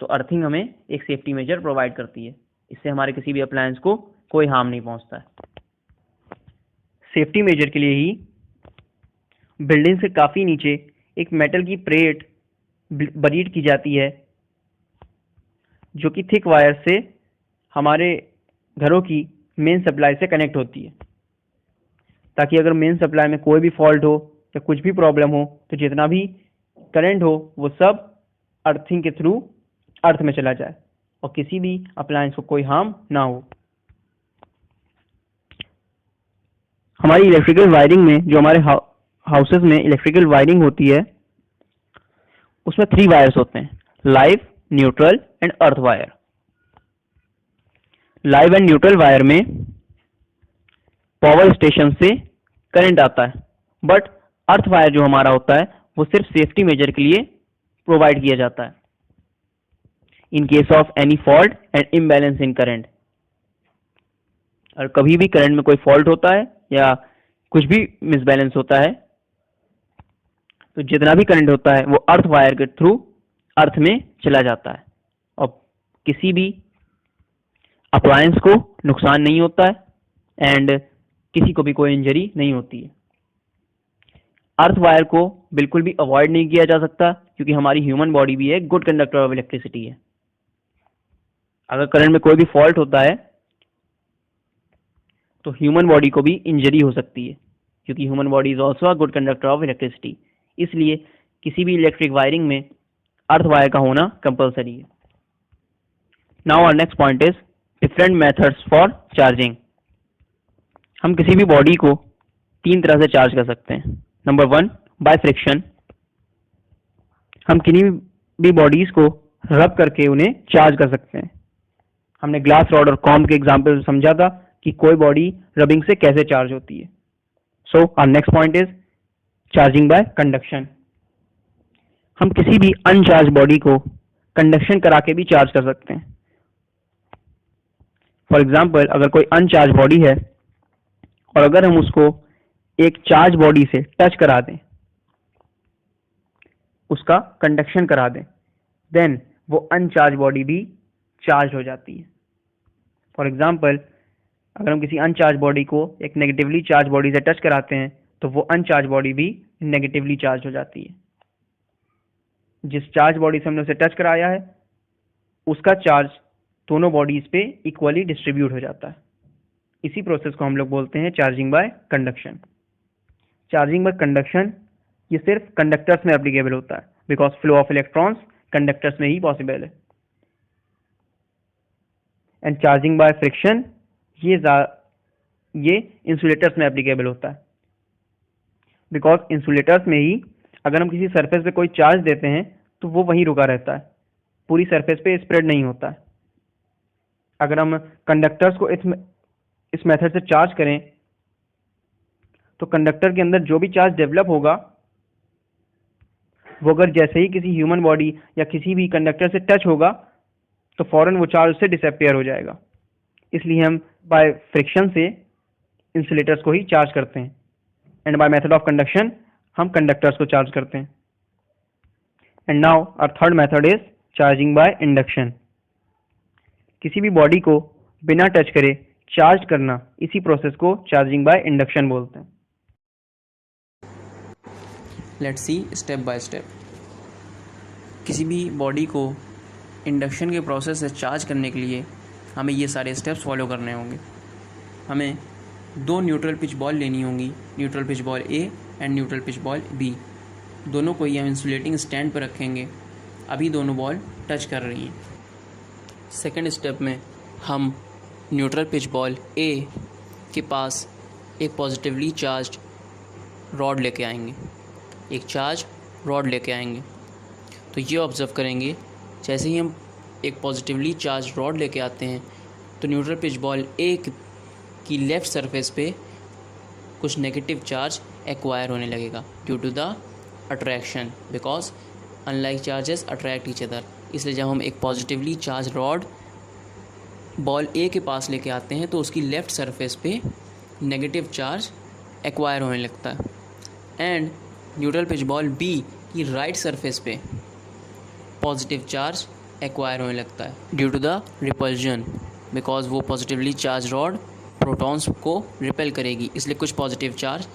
तो अर्थिंग हमें एक सेफ्टी मेजर प्रोवाइड करती है, इससे हमारे किसी भी अप्लायंस को कोई हार्म नहीं पहुंचता है। सेफ्टी मेजर के लिए ही बिल्डिंग से काफ़ी नीचे एक मेटल की प्लेट बरीड की जाती है जो कि थिक वायर से हमारे घरों की मेन सप्लाई से कनेक्ट होती है, ताकि अगर मेन सप्लाई में कोई भी फॉल्ट हो या कुछ भी प्रॉब्लम हो तो जितना भी करंट हो वो सब अर्थिंग के थ्रू अर्थ में चला जाए और किसी भी अप्लायंस को कोई हार्म ना हो। हमारी इलेक्ट्रिकल वायरिंग में, जो हमारे हाउसेस में इलेक्ट्रिकल वायरिंग होती है, उसमें 3 वायर्स होते हैं, live, neutral and earth wire. Live and neutral wire में पावर स्टेशन से करंट आता है, बट अर्थ वायर जो हमारा होता है वो सिर्फ सेफ्टी मेजर के लिए प्रोवाइड किया जाता है in case of any fault and imbalance in current. और कभी भी करंट में कोई फॉल्ट होता है या कुछ भी मिसबैलेंस होता है तो जितना भी करंट होता है वो अर्थ वायर के थ्रू अर्थ में चला जाता है और किसी भी अप्लायंस को नुकसान नहीं होता है एंड किसी को भी कोई इंजरी नहीं होती है। अर्थ वायर को बिल्कुल भी अवॉइड नहीं किया जा सकता क्योंकि हमारी ह्यूमन बॉडी भी एक गुड कंडक्टर ऑफ इलेक्ट्रिसिटी है। अगर करंट में कोई भी फॉल्ट होता है तो ह्यूमन बॉडी को भी इंजरी हो सकती है क्योंकि human body is also a good conductor of electricity. इसलिए किसी भी इलेक्ट्रिक वायरिंग में अर्थ वायर का होना कंपलसरी है। Now our next point is different methods for charging. हम किसी भी बॉडी को 3 तरह से चार्ज कर सकते हैं। Number 1, by friction. हम किसी भी बॉडीज को रब करके उन्हें चार्ज कर सकते हैं। हमने ग्लास रॉड और कॉम्ब के एग्जाम्पल समझा था कि कोई बॉडी रबिंग से कैसे चार्ज होती है। So our next point is charging by conduction. हम किसी भी अनचार्ज बॉडी को कंडक्शन करा के भी चार्ज कर सकते हैं। फॉर एग्जाम्पल, अगर कोई अनचार्ज बॉडी है और अगर हम उसको एक चार्ज बॉडी से टच करा दें, उसका कंडक्शन करा दें, देन वो अनचार्ज बॉडी भी चार्ज हो जाती है। फॉर एग्जाम्पल, अगर हम किसी अनचार्ज बॉडी को एक नेगेटिवली चार्ज बॉडी से टच कराते हैं तो वो अनचार्ज बॉडी भी नेगेटिवली चार्ज हो जाती है। जिस चार्ज बॉडी से हमने उसे टच कराया है उसका चार्ज दोनों बॉडीज पे इक्वली डिस्ट्रीब्यूट हो जाता है। इसी प्रोसेस को हम लोग बोलते हैं charging by conduction. Charging by conduction ये सिर्फ कंडक्टर्स में एप्लीकेबल होता है because flow of electrons conductors में ही पॉसिबल है। एंड चार्जिंग बाय फ्रिक्शन ये इंसुलेटर्स में एप्लीकेबल होता है बिकॉज इंसुलेटर्स में ही अगर हम किसी सरफेस पे कोई चार्ज देते हैं तो वो वहीं रुका रहता है, पूरी सरफेस पे स्प्रेड नहीं होता है। अगर हम कंडक्टर्स को इस मेथड से चार्ज करें तो कंडक्टर के अंदर जो भी चार्ज डेवलप होगा वो अगर जैसे ही किसी ह्यूमन बॉडी या किसी भी कंडक्टर से टच होगा तो फौरन वो चार्ज उससे डिसअपियर हो जाएगा। इसलिए हम बाय फ्रिक्शन से इंसुलेटर्स को ही चार्ज करते हैं and by method of conduction हम कंडक्टर्स को चार्ज करते हैं। And now our third method is charging by induction. किसी भी बॉडी को बिना टच करे चार्ज करना, इसी प्रोसेस को चार्जिंग बाय इंडक्शन बोलते हैं। Let's see step by step. किसी भी बॉडी को इंडक्शन के प्रोसेस से चार्ज करने के लिए हमें ये सारे स्टेप्स फॉलो करने होंगे। हमें 2 न्यूट्रल पिच बॉल लेनी होंगी, neutral pith ball A and neutral pith ball B. दोनों को ही हम इंसुलेटिंग स्टैंड पर रखेंगे। अभी दोनों बॉल टच कर रही हैं। सेकेंड स्टेप में हम न्यूट्रल पिच बॉल ए के पास एक पॉजिटिवली चार्ज रॉड लेके आएंगे, एक चार्ज रॉड लेके आएंगे। तो ये ऑब्ज़र्व करेंगे, जैसे ही हम एक पॉजिटिवली चार्ज रॉड लेके आते हैं तो न्यूट्रल पिच बॉल ए की लेफ़्ट सरफेस पे कुछ नेगेटिव चार्ज एक्वायर होने लगेगा due to the attraction, because unlike charges attract each other. इसलिए जब हम एक positively charge rod ball A के पास लेके आते हैं तो उसकी लेफ़्ट सरफेस पे नेगेटिव चार्ज एक्वायर होने लगता है and neutral pith ball B की राइट सरफेस पे पॉजिटिव चार्ज एक्वायर होने लगता है due to the repulsion, because वो पॉजिटिवली चार्ज रॉड प्रोटॉन्स को रिपेल करेगी, इसलिए कुछ positive charge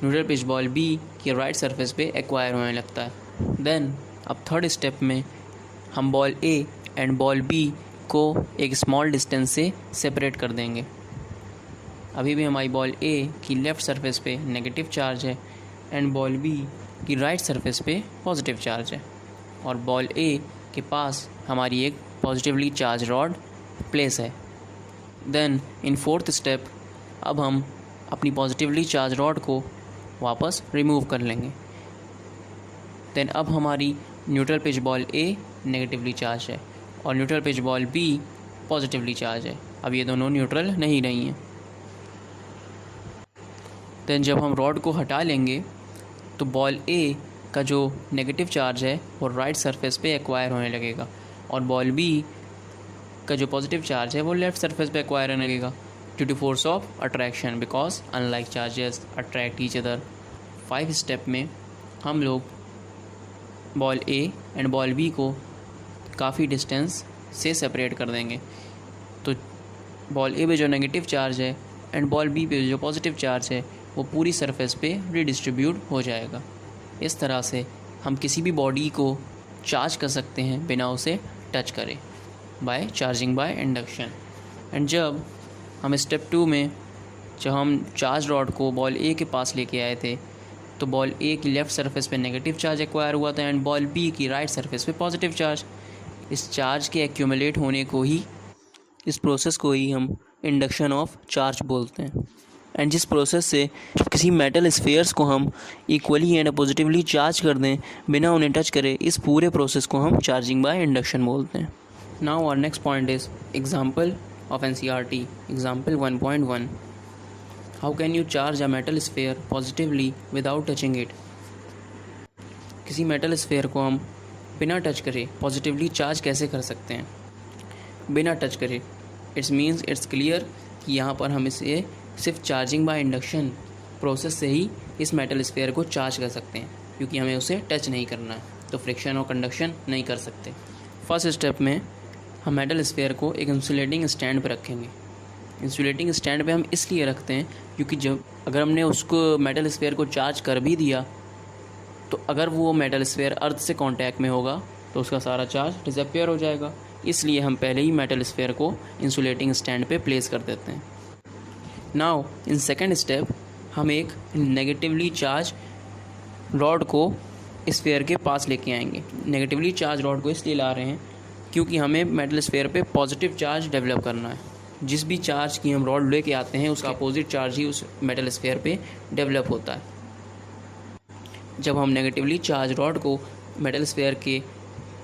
neutral pith ball B की राइट सरफेस पे एक्वायर होने लगता है। देन अब थर्ड स्टेप में हम ball A and ball B को एक स्मॉल डिस्टेंस से सेपरेट कर देंगे। अभी भी हमारी बॉल ए की लेफ़्ट सरफेस पे नेगेटिव चार्ज है एंड बॉल बी की राइट सरफेस पे पॉजिटिव चार्ज है और बॉल ए के पास हमारी एक पॉजिटिवली चार्ज रॉड प्लेस है। देन इन फोर्थ स्टेप अब हम अपनी पॉजिटिवली चार्ज रॉड को वापस रिमूव कर लेंगे। देन अब हमारी न्यूट्रल पिच बॉल ए नेगेटिवली चार्ज है और neutral pith ball B positively charge है। अब ये दोनों न्यूट्रल नहीं रही हैं। देन जब हम रॉड को हटा लेंगे तो बॉल ए का जो नेगेटिव चार्ज है वो राइट सरफेस पे एक्वायर होने लगेगा और बॉल बी का जो पॉजिटिव चार्ज है वो लेफ़्ट सरफेस पे एक्वायर होने लगेगा due to force of attraction, because unlike charges attract each other. 5 step में हम लोग ball A and ball B को काफ़ी डिस्टेंस से सेपरेट कर देंगे। तो बॉल ए पे जो नेगेटिव चार्ज है एंड बॉल बी पे जो पॉजिटिव चार्ज है वो पूरी सरफेस पे रिडिस्ट्रीब्यूट हो जाएगा। इस तरह से हम किसी भी बॉडी को चार्ज कर सकते हैं बिना उसे टच करे, by charging by induction. And जब हम स्टेप 2 में जब हम चार्ज रॉड को बॉल ए के पास लेके आए थे तो बॉल ए की लेफ़्ट सरफेस पे नेगेटिव चार्ज एक्वायर हुआ था एंड बॉल बी की राइट सरफेस पे पॉजिटिव चार्ज। इस चार्ज के एक्यूमुलेट होने को ही, इस प्रोसेस को ही हम इंडक्शन ऑफ चार्ज बोलते हैं। एंड जिस प्रोसेस से किसी मेटल स्फीयर्स को हम इक्वली एंड पॉजिटिवली चार्ज कर दें बिना उन्हें टच करे, इस पूरे प्रोसेस को हम चार्जिंग बाय इंडक्शन बोलते हैं। Now our next point is example of NCERT, example 1.1। How can you charge a metal sphere positively without touching it. किसी मेटल स्फीयर को हम बिना टच करे पॉजिटिवली चार्ज कैसे कर सकते हैं बिना टच करे। इट्स क्लियर कि यहाँ पर हम इसे सिर्फ चार्जिंग बाय इंडक्शन प्रोसेस से ही इस मेटल स्फीयर को चार्ज कर सकते हैं, क्योंकि हमें उसे टच नहीं करना है, तो फ्रिक्शन और कंडक्शन नहीं कर सकते। फर्स्ट स्टेप में हम मेटल स्फीयर को एक इंसुलेटिंग स्टैंड पर रखेंगे। इंसुलेटिंग स्टैंड पे हम इसलिए रखते हैं क्योंकि जब अगर हमने उसको मेटल स्फीयर को चार्ज कर भी दिया तो अगर वो मेटल स्फीयर अर्थ से कांटेक्ट में होगा तो उसका सारा चार्ज डिसअपीयर हो जाएगा। इसलिए हम पहले ही मेटल स्फीयर को इंसुलेटिंग स्टैंड पे प्लेस कर देते हैं। नाउ इन सेकेंड स्टेप हम एक नेगेटिवली चार्ज रॉड को स्फीयर के पास लेके आएंगे। नेगेटिवली चार्ज रॉड को इसलिए ला रहे हैं क्योंकि हमें मेटल स्फीयर पे पॉजिटिव चार्ज डेवलप करना है। जिस भी चार्ज की हम रॉड लेके आते हैं उसका अपोजिट चार्ज ही उस मेटल स्फीयर पे डेवलप होता है। जब हम नेगेटिवली चार्ज रॉड को मेटल स्फीयर के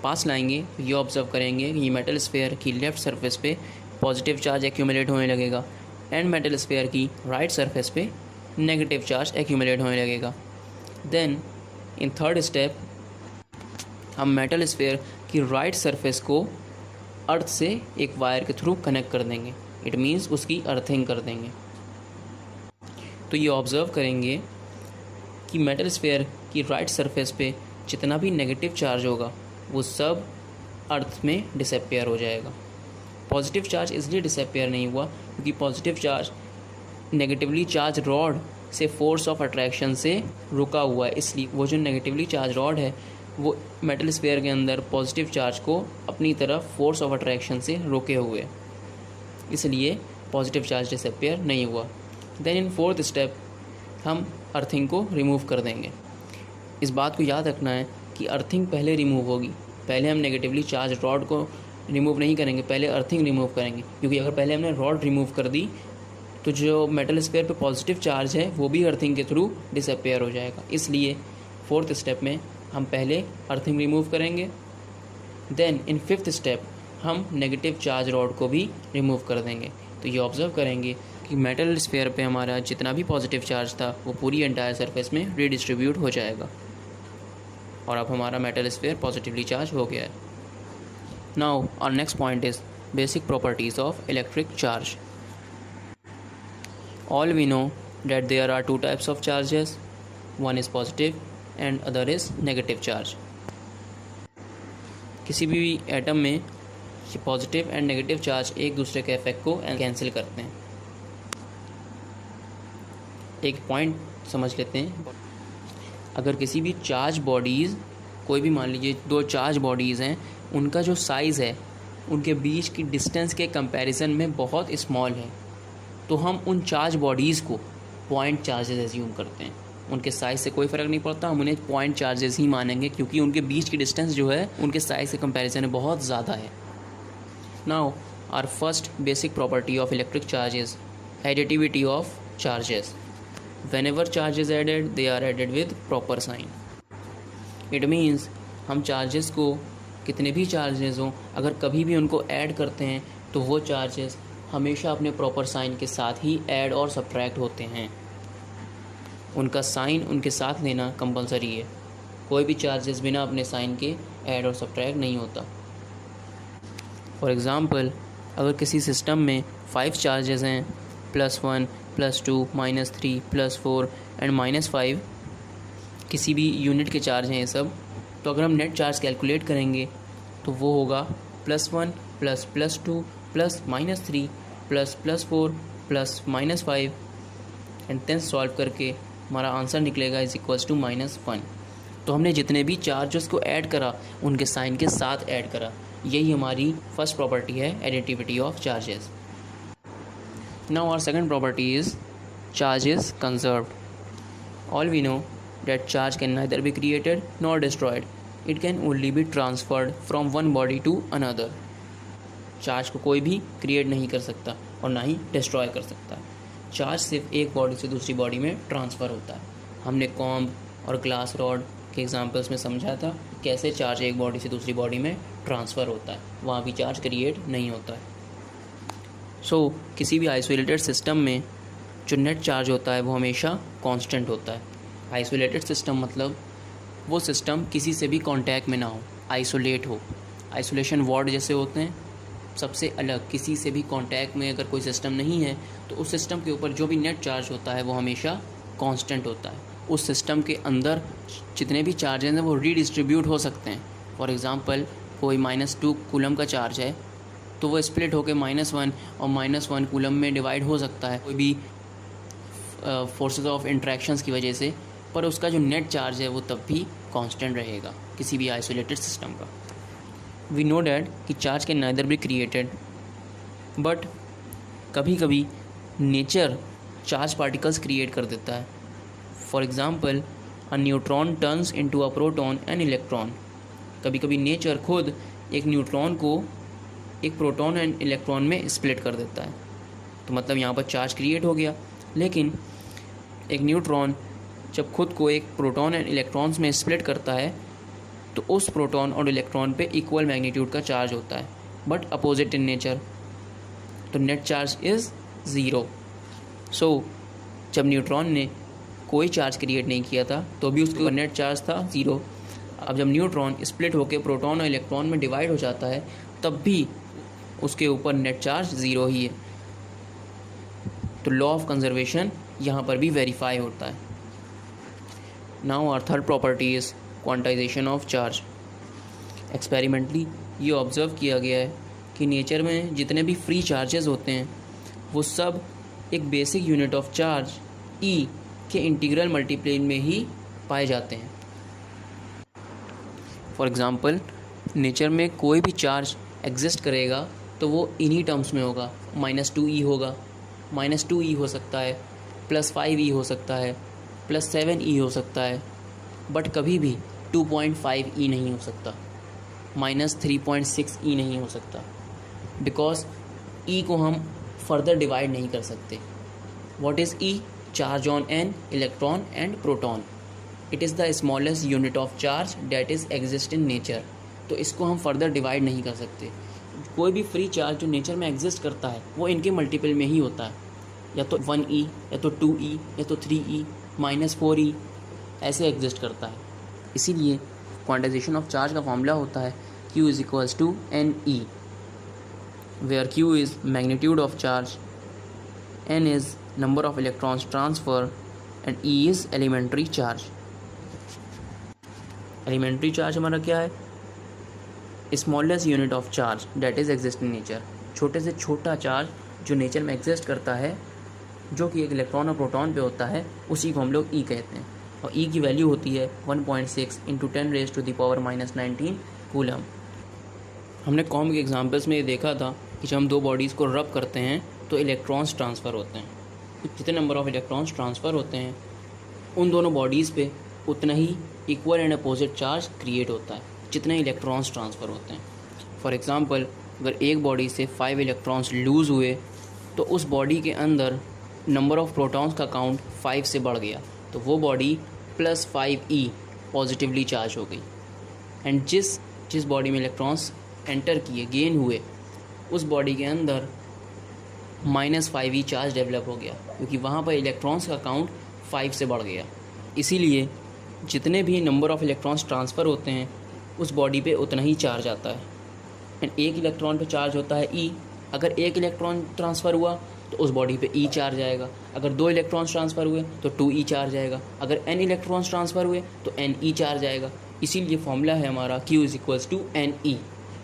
पास लाएंगे तो ये ऑब्जर्व करेंगे कि मेटल स्फीयर की लेफ़्ट सरफेस पे पॉजिटिव चार्ज एक्यूमुलेट होने लगेगा एंड मेटल स्फीयर की राइट सरफेस पे नेगेटिव चार्ज एक्यूमुलेट होने लगेगा। देन इन थर्ड स्टेप हम मेटल स्फीयर की राइट सरफेस को अर्थ से एक वायर के थ्रू कनेक्ट कर देंगे। इट मीन्स उसकी अर्थिंग कर देंगे। तो ये ऑब्ज़र्व करेंगे कि मेटल स्फीयर की राइट सरफेस पे जितना भी नेगेटिव चार्ज होगा वो सब अर्थ में डिसअपीयर हो जाएगा। पॉजिटिव चार्ज इसलिए डिसअपीयर नहीं हुआ क्योंकि positive charge negatively charge rod से फोर्स ऑफ अट्रैक्शन से रुका हुआ है। इसलिए वो जो नेगेटिवली चार्ज रॉड है वो मेटल स्फीयर के अंदर पॉजिटिव चार्ज को अपनी तरफ फोर्स ऑफ अट्रैक्शन से रोके हुए, इसलिए पॉजिटिव चार्ज डिसअपीयर नहीं हुआ। देन इन फोर्थ स्टेप हम अर्थिंग को रिमूव कर देंगे। इस बात को याद रखना है कि अर्थिंग पहले रिमूव होगी। पहले हम नेगेटिवली चार्ज रॉड को रिमूव नहीं करेंगे, पहले अर्थिंग रिमूव करेंगे, क्योंकि अगर पहले हमने रॉड रिमूव कर दी तो जो मेटल स्फीयर पे पॉजिटिव चार्ज है वो भी अर्थिंग के थ्रू डिसअपीयर हो जाएगा। इसलिए फोर्थ स्टेप में हम पहले अर्थिंग रिमूव करेंगे। देन इन फिफ्थ स्टेप हम नेगेटिव चार्ज रॉड को भी रिमूव कर देंगे। तो ये ऑब्जर्व करेंगे कि मेटल स्फीयर पे हमारा जितना भी पॉजिटिव चार्ज था वो पूरी एंटायर सरफेस में रीडिस्ट्रीब्यूट हो जाएगा और अब हमारा मेटल स्फीयर पॉजिटिवली चार्ज हो गया है। Now our next point is basic properties of electric charge. All we know that there are two types of charges, one is positive and other is negative charge. किसी भी एटम में पॉजिटिव एंड नेगेटिव चार्ज एक दूसरे के इफेक्ट को कैंसिल करते हैं। एक पॉइंट समझ लेते हैं, अगर किसी भी चार्ज बॉडीज़, कोई भी मान लीजिए दो चार्ज बॉडीज़ हैं, उनका जो साइज़ है उनके बीच की डिस्टेंस के कंपैरिजन में बहुत स्मॉल है, तो हम उन चार्ज बॉडीज़ को पॉइंट चार्जेस एज्यूम करते हैं। उनके साइज़ से कोई फ़र्क नहीं पड़ता, हम उन्हें पॉइंट चार्जेस ही मानेंगे क्योंकि उनके बीच की डिस्टेंस जो है उनके साइज़ से कंपैरिजन में बहुत ज़्यादा है। Now our first basic property of electric charge is additivity of charges. Whenever charge is added they are added with proper sign. It means हम चार्जेस को, कितने भी चार्जेस हों, अगर कभी भी उनको ऐड करते हैं तो वो चार्जेस हमेशा अपने प्रॉपर साइन के साथ ही ऐड और सब्ट्रैक्ट होते हैं। उनका साइन उनके साथ लेना कंपलसरी है। कोई भी चार्जेस बिना अपने साइन के ऐड और सब्ट्रैक्ट नहीं होता। फॉर एग्ज़ाम्पल, अगर किसी सिस्टम में 5 चार्जेस हैं, +1, +2, -3, +4 एंड -5, किसी भी यूनिट के चार्ज हैं ये सब, तो अगर हम नेट चार्ज कैलकुलेट करेंगे तो वो होगा +1 + +2 + -3 + +4 + -5 एंड देन सॉल्व करके हमारा आंसर निकलेगा =-1। तो हमने जितने भी चार्जेस को ऐड करा उनके साइन के साथ ऐड करा। यही हमारी फर्स्ट प्रॉपर्टी है, additivity of charges. Now our second property is charge is conserved. All we know that charge can neither be created nor destroyed. It can only be transferred from one body to another. Charge को कोई भी क्रिएट नहीं कर सकता और ना ही डिस्ट्रॉय कर सकता। चार्ज सिर्फ एक बॉडी से दूसरी बॉडी में ट्रांसफ़र होता है। हमने कॉम्ब और ग्लास रॉड के एग्जांपल्स में समझा था कैसे चार्ज एक बॉडी से दूसरी बॉडी में ट्रांसफ़र होता है, वहाँ भी चार्ज क्रिएट नहीं होता है। सो किसी भी आइसोलेटेड सिस्टम में जो नेट चार्ज होता है वो हमेशा कांस्टेंट होता है। आइसोलेटेड सिस्टम मतलब वो सिस्टम किसी से भी कांटेक्ट में ना हो, आइसोलेट हो। आइसोलेशन वार्ड जैसे होते हैं, सबसे अलग, किसी से भी कांटेक्ट में अगर कोई सिस्टम नहीं है तो उस सिस्टम के ऊपर जो भी नेट चार्ज होता है वो हमेशा कांस्टेंट होता है। उस सिस्टम के अंदर जितने भी चार्जेस हैं वो रीडिस्ट्रीब्यूट हो सकते हैं। फॉर एग्ज़ाम्पल, कोई -2 कूलम का चार्ज है तो वो स्प्लिट होकर -1 और -1 कूलम में डिवाइड हो सकता है कोई भी फोर्सेस ऑफ इंट्रैक्शंस की वजह से, पर उसका जो नेट चार्ज है वो तब भी कांस्टेंट रहेगा किसी भी आइसोलेटेड सिस्टम का। वी नो डैट कि charge can neither be created, but कभी कभी नेचर चार्ज पार्टिकल्स क्रिएट कर देता है। For example, a neutron turns into a proton and electron. कभी कभी नेचर खुद एक न्यूट्रॉन को एक प्रोटॉन एंड इलेक्ट्रॉन में स्प्लिट कर देता है, तो मतलब यहाँ पर चार्ज क्रिएट हो गया। लेकिन एक न्यूट्रॉन जब खुद को एक प्रोटॉन एंड इलेक्ट्रॉन्स में स्प्लिट करता है तो उस प्रोटॉन और इलेक्ट्रॉन पे इक्वल मैग्नीट्यूड का चार्ज होता है, बट अपोजिट इन नेचर, तो नेट चार्ज इज़ 0। सो जब न्यूट्रॉन ने कोई चार्ज क्रिएट नहीं किया था तो भी उसके ऊपर नेट चार्ज था 0। अब जब न्यूट्रॉन स्प्लिट होकर प्रोटॉन और इलेक्ट्रॉन में डिवाइड हो जाता है तब भी उसके ऊपर नेट चार्ज 0 ही है। तो लॉ ऑफ कंजर्वेशन यहाँ पर भी वेरीफाई होता है। Now our third property is quantization of charge. Experimentally ये ऑब्ज़र्व किया गया है कि नेचर में जितने भी फ्री चार्जेस होते हैं वो सब एक basic unit of charge E के इंटीग्रल मल्टीप्लेन में ही पाए जाते हैं। फॉर एग्ज़ाम्पल, नेचर में कोई भी चार्ज एग्जिस्ट करेगा तो वो इन्हीं टर्म्स में होगा। -2e होगा, -2e हो सकता है, +5e हो सकता है, +7e हो सकता है, बट कभी भी 2.5e नहीं हो सकता, -3.6e नहीं हो सकता, बिकॉज e को हम फर्दर डिवाइड नहीं कर सकते। What is e? Charge on an electron and proton. It is the smallest unit of charge that is exist in nature. तो इसको हम फर्दर डिवाइड नहीं कर सकते। कोई भी फ्री चार्ज जो नेचर में एग्जिस्ट करता है वो इनके मल्टीपल में ही होता है, या तो 1e या तो 2e या तो 3e -4e ऐसे एग्जिस्ट करता है। इसीलिए क्वांटाइजेशन ऑफ चार्ज का फॉर्मूला होता है Q = NE, where Q is magnitude of charge, N is number of electrons transfer and E is elementary charge. Elementary charge हमारा क्या है? Smallest unit of charge that is exist in nature. छोटे से छोटा चार्ज जो नेचर में एग्जिस्ट करता है, जो कि एक इलेक्ट्रॉन और प्रोटॉन पे होता है, उसी को हम लोग E कहते हैं। और E की वैल्यू होती है 1.6 × 10⁻⁻19 कूलम। हमने कॉम के एग्जांपल्स में ये देखा था कि जब हम दो बॉडीज़ को रब करते हैं तो इलेक्ट्रॉन्स ट्रांसफ़र होते हैं। जितने नंबर ऑफ़ इलेक्ट्रॉन्स ट्रांसफ़र होते हैं उन दोनों बॉडीज़ पे उतना ही equal and opposite charge create होता है जितने इलेक्ट्रॉन्स ट्रांसफ़र होते हैं। फॉर एग्ज़ाम्पल, अगर एक बॉडी से 5 इलेक्ट्रॉन्स लूज़ हुए तो उस बॉडी के अंदर नंबर ऑफ़ प्रोटॉन्स का काउंट 5 से बढ़ गया, तो वो बॉडी +5e पॉजिटिवली चार्ज हो गई। एंड जिस बॉडी में इलेक्ट्रॉन्स एंटर किए, गेन हुए, उस बॉडी के अंदर -5e चार्ज डेवलप हो गया, क्योंकि वहाँ पर इलेक्ट्रॉन्स का काउंट 5 से बढ़ गया। इसीलिए जितने भी नंबर ऑफ़ इलेक्ट्रॉन्स ट्रांसफ़र होते हैं उस बॉडी पे उतना ही चार्ज आता है। एंड एक इलेक्ट्रॉन पे चार्ज होता है E। अगर एक इलेक्ट्रॉन ट्रांसफ़र हुआ तो उस बॉडी पे E चार्ज आएगा। अगर 2 इलेक्ट्रॉन्स ट्रांसफ़र हुए तो 2E चार्ज आएगा। अगर n इलेक्ट्रॉन्स ट्रांसफ़र हुए तो NE चार्ज आएगा। इसीलिए फॉर्मूला है हमारा Q = NE,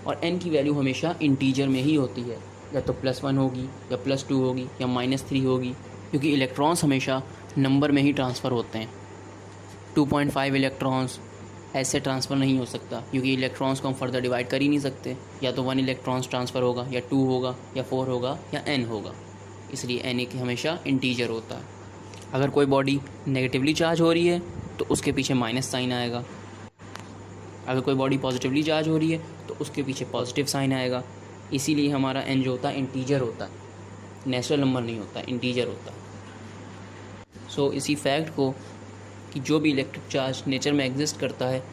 और n की वैल्यू हमेशा इंटीजर में ही होती है, या तो +1 होगी या +2 होगी या -3 होगी, क्योंकि इलेक्ट्रॉन्स हमेशा नंबर में ही ट्रांसफ़र होते हैं। 2.5 इलेक्ट्रॉन्स ऐसे ट्रांसफ़र नहीं हो सकता, क्योंकि इलेक्ट्रॉन्स को हम फर्दर डिवाइड कर ही नहीं सकते। या तो 1 इलेक्ट्रॉन्स ट्रांसफ़र होगा, या 2 होगा, या 4 होगा, या n होगा। इसलिए n एक हमेशा इंटीजर होता है। अगर कोई बॉडी नेगेटिवली चार्ज हो रही है तो उसके पीछे माइनस साइन आएगा। अगर कोई बॉडी पॉजिटिवली चार्ज हो रही है तो उसके पीछे पॉजिटिव साइन आएगा। इसीलिए हमारा n जो होता है इंटीजर होता है, नेचुरल नंबर नहीं होता, इंटीजर होता है। सो इसी फैक्ट को कि जो भी इलेक्ट्रिक चार्ज नेचर में एग्जिस्ट करता है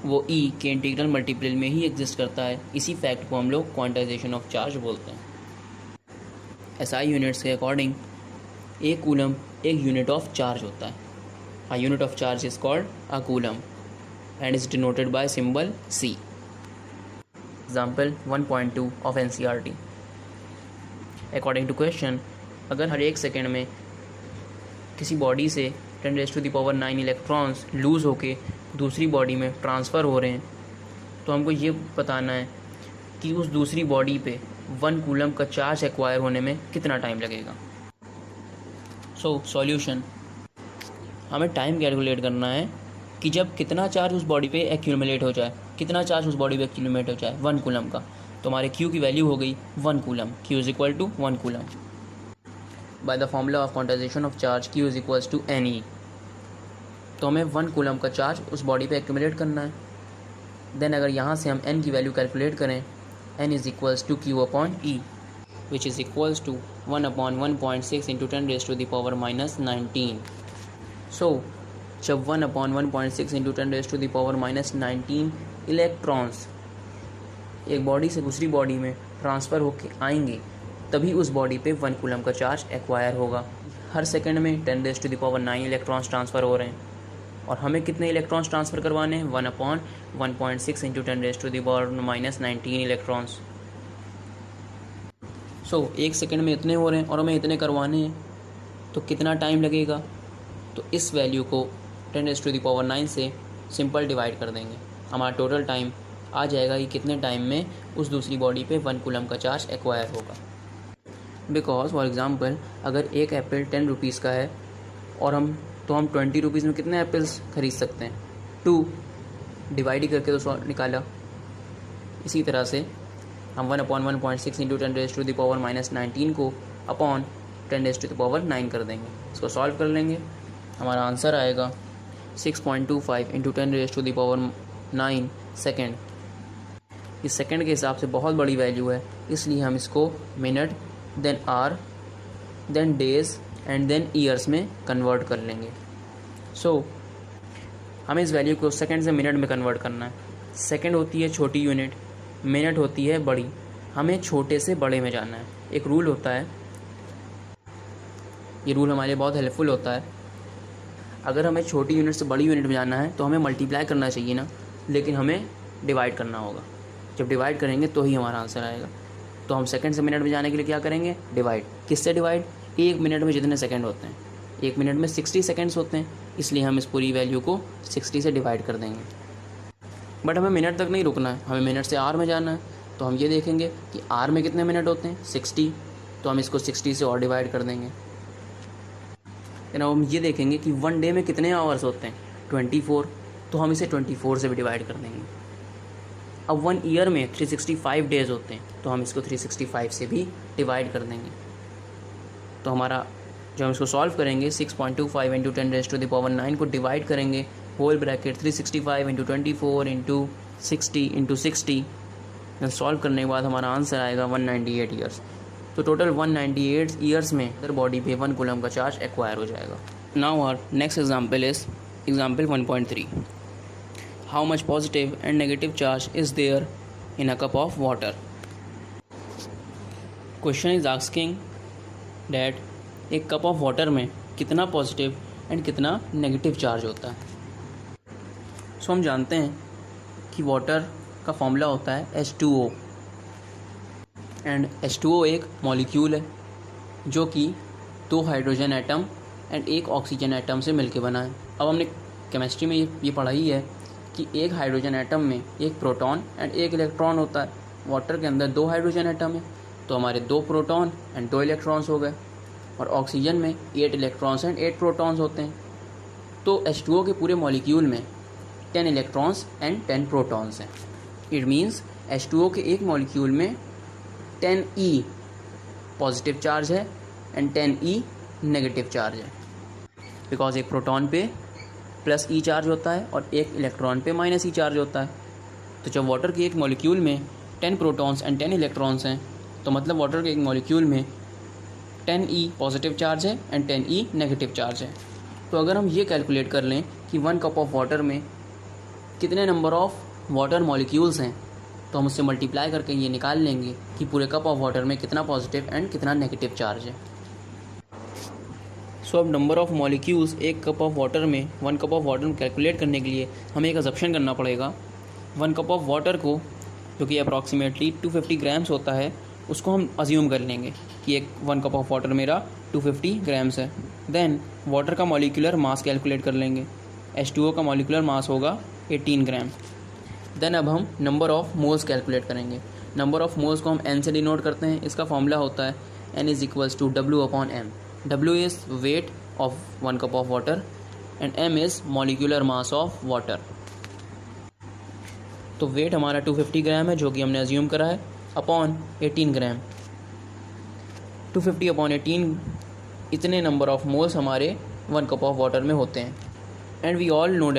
वो E के इंटीग्रल मल्टीपल में ही एग्जिस्ट करता है, इसी फैक्ट को हम लोग क्वांटाइजेशन ऑफ चार्ज बोलते हैं। SI यूनिट्स के अकॉर्डिंग एक कूलम एक यूनिट ऑफ चार्ज होता है। A unit of charge is called a coulomb and is denoted by symbol C। Example 1.2 of NCERT। According to question, अगर हर 1 सेकेंड में किसी बॉडी से 10⁻⁹ इलेक्ट्रॉन्स लूज़ होके दूसरी बॉडी में ट्रांसफ़र हो रहे हैं, तो हमको ये बताना है कि उस दूसरी बॉडी पे 1 कूलम का चार्ज एक्वायर होने में कितना टाइम लगेगा। सो सॉल्यूशन, हमें टाइम कैलकुलेट करना है कि जब कितना चार्ज उस बॉडी पे एक्यूमुलेट हो जाए, कितना चार्ज उस बॉडी पे एक्यूमुलेट हो जाए 1 कूलम का। तो हमारे Q की वैल्यू हो गई 1 coulomb, Q = 1 coulomb. By the formula of quantization of charge Q = NE। तो हमें 1 कूलम का चार्ज उस बॉडी पे एक्यूमुलेट करना है। देन अगर यहाँ से हम n की वैल्यू कैलकुलेट करें, n = Q/E, which is equals to 1/1.6 × 10⁻⁻19। सो जब 1/1.6 × 10⁻⁻19 इलेक्ट्रॉन्स एक बॉडी से दूसरी बॉडी में ट्रांसफ़र होके आएंगे, तभी उस बॉडी पे 1 कूलम का चार्ज एक्वायर होगा। हर सेकंड में 10⁻⁹ इलेक्ट्रॉन्स ट्रांसफ़र हो रहे हैं, और हमें कितने इलेक्ट्रॉन्स ट्रांसफ़र करवाने हैं? 1/1.6 × 10⁻⁻19 इलेक्ट्रॉन्स। सो 1 सेकंड में इतने हो रहे हैं और हमें इतने करवाने हैं, तो कितना टाइम लगेगा? तो इस वैल्यू को 10⁻⁹ से सिंपल डिवाइड कर देंगे। हमारा टोटल टाइम आ जाएगा कि कितने टाइम में उस दूसरी बॉडी पे 1 कूलम का चार्ज एक्वायर होगा। बिकॉज फॉर एग्ज़ाम्पल, अगर एक एप्पल 10 रुपीज़ का है और हम 20 रुपीज़ में कितने एप्पल्स खरीद सकते हैं? 2 डिवाइड ही करके तो निकाला। इसी तरह से हम 1/1.6 × 10⁻⁻19 को अपॉन 10⁻9 कर देंगे। इसको सॉल्व कर लेंगे, हमारा आंसर आएगा 6.25 × 10⁻9 सेकेंड। इस सेकेंड के हिसाब से बहुत बड़ी वैल्यू है, इसलिए हम इसको minute, then hour, then days and then years में कन्वर्ट कर लेंगे। सो हमें इस वैल्यू को सेकेंड से मिनट में कन्वर्ट करना है। सेकेंड होती है छोटी यूनिट, मिनट होती है बड़ी। हमें छोटे से बड़े में जाना है। एक रूल होता है, ये रूल हमारे लिए बहुत हेल्पफुल होता है। अगर हमें छोटी यूनिट से बड़ी यूनिट में जाना है तो हमें मल्टीप्लाई करना चाहिए ना, लेकिन हमें डिवाइड करना होगा। जब डिवाइड करेंगे तो ही हमारा आंसर आएगा। तो हम सेकंड से मिनट में जाने के लिए क्या करेंगे? डिवाइड। किससे डिवाइड? 1 मिनट में जितने सेकंड होते हैं, 1 मिनट में 60 सेकंड्स होते हैं, इसलिए हम इस पूरी वैल्यू को 60 से डिवाइड कर देंगे। बट हमें मिनट तक नहीं रुकना है, हमें मिनट से आवर में जाना है। तो हम ये देखेंगे कि आवर में कितने मिनट होते हैं? 60। तो हम इसको 60 से और डिवाइड कर देंगे। फिर हम ये देखेंगे कि 1 डे में कितने आवर्स होते हैं? 24। तो हम इसे 24 से भी डिवाइड कर देंगे। अब 1 ईयर में 365 डेज़ होते हैं, तो हम इसको 365 से भी डिवाइड कर देंगे। तो हमारा जो हम इसको सॉल्व करेंगे 6.25 इंटू 10⁻⁹ को डिवाइड करेंगे whole bracket 365 into 24 into 60 into 60। Solve करने के बाद हमारा आंसर आएगा 198 ईयर्स। तो टोटल 198 ईयर्स में अदर बॉडी पे 1 कूलम का चार्ज एक्वायर हो जाएगा। Now our next example is example 1.3। How much positive and negative charge is there in a cup of water. Question is asking that एक कप ऑफ वाटर में कितना पॉजिटिव एंड कितना नेगेटिव चार्ज होता है। सो हम जानते हैं कि वाटर का फॉर्मूला होता है H2O एंड H2O एक मॉलिक्यूल है जो कि 2 hydrogen atom and 1 oxygen atom से मिलकर बना है। अब हमने केमिस्ट्री में ये पढ़ा ही है कि एक हाइड्रोजन एटम में 1 प्रोटॉन एंड 1 इलेक्ट्रॉन होता है। वाटर के अंदर 2 हाइड्रोजन एटम है तो हमारे 2 प्रोटॉन एंड 2 इलेक्ट्रॉन्स हो गए, और ऑक्सीजन में 8 इलेक्ट्रॉन्स एंड 8 प्रोटॉन्स होते हैं। तो H2O के पूरे मॉलिक्यूल में 10 इलेक्ट्रॉन्स एंड 10 प्रोटॉन्स हैं। इट मीन्स H2O के एक मॉलिक्यूल में 10E पॉजिटिव चार्ज है एंड 10E नेगेटिव चार्ज है, बिकॉज एक प्रोटॉन पे प्लस E चार्ज होता है और एक इलेक्ट्रॉन पे माइनस E चार्ज होता है। तो जब वाटर के एक मॉलिक्यूल में 10 प्रोटॉन्स एंड 10 इलेक्ट्रॉन्स हैं तो मतलब वाटर के एक मॉलिक्यूल में 10E पॉजिटिव चार्ज है एंड 10E नेगेटिव चार्ज है। तो अगर हम ये कैलकुलेट कर लें कि 1 कप ऑफ वाटर में कितने नंबर ऑफ वाटर मॉलिक्यूल्स हैं तो हम उससे मल्टीप्लाई करके ये निकाल लेंगे कि पूरे कप ऑफ वाटर में कितना पॉजिटिव एंड कितना नेगेटिव चार्ज है। सो अब नंबर ऑफ मॉलिक्यूल्स एक कप ऑफ वाटर में 1 कप ऑफ वाटर में कैलकुलेट करने के लिए हमें एक अजप्शन करना पड़ेगा। 1 कप ऑफ वाटर को, जो कि अप्रॉक्सीमेटली 250 ग्राम्स होता है, उसको हम अज्यूम कर लेंगे कि एक 1 कप ऑफ वाटर मेरा 250 ग्राम्स है। देन वाटर का मॉलिक्यूलर मास कैलकुलेट कर लेंगे। H2O का मॉलिक्यूलर मास होगा 18 ग्राम। देन अब हम नंबर ऑफ़ मोल्स कैलकुलेट करेंगे। नंबर ऑफ़ मोल्स को हम N से डिनोट करते हैं। इसका फॉर्मूला होता है N is equals to W/M। W is weight of 1 cup of water and M is molecular mass of water. तो वेट हमारा 250 ग्राम है जो कि हमने अज्यूम करा है, अपॉन 18 ग्राम। 250 अपॉन 18 इतने नंबर ऑफ़ मोल्स हमारे 1 कप ऑफ वाटर में होते हैं। And we all know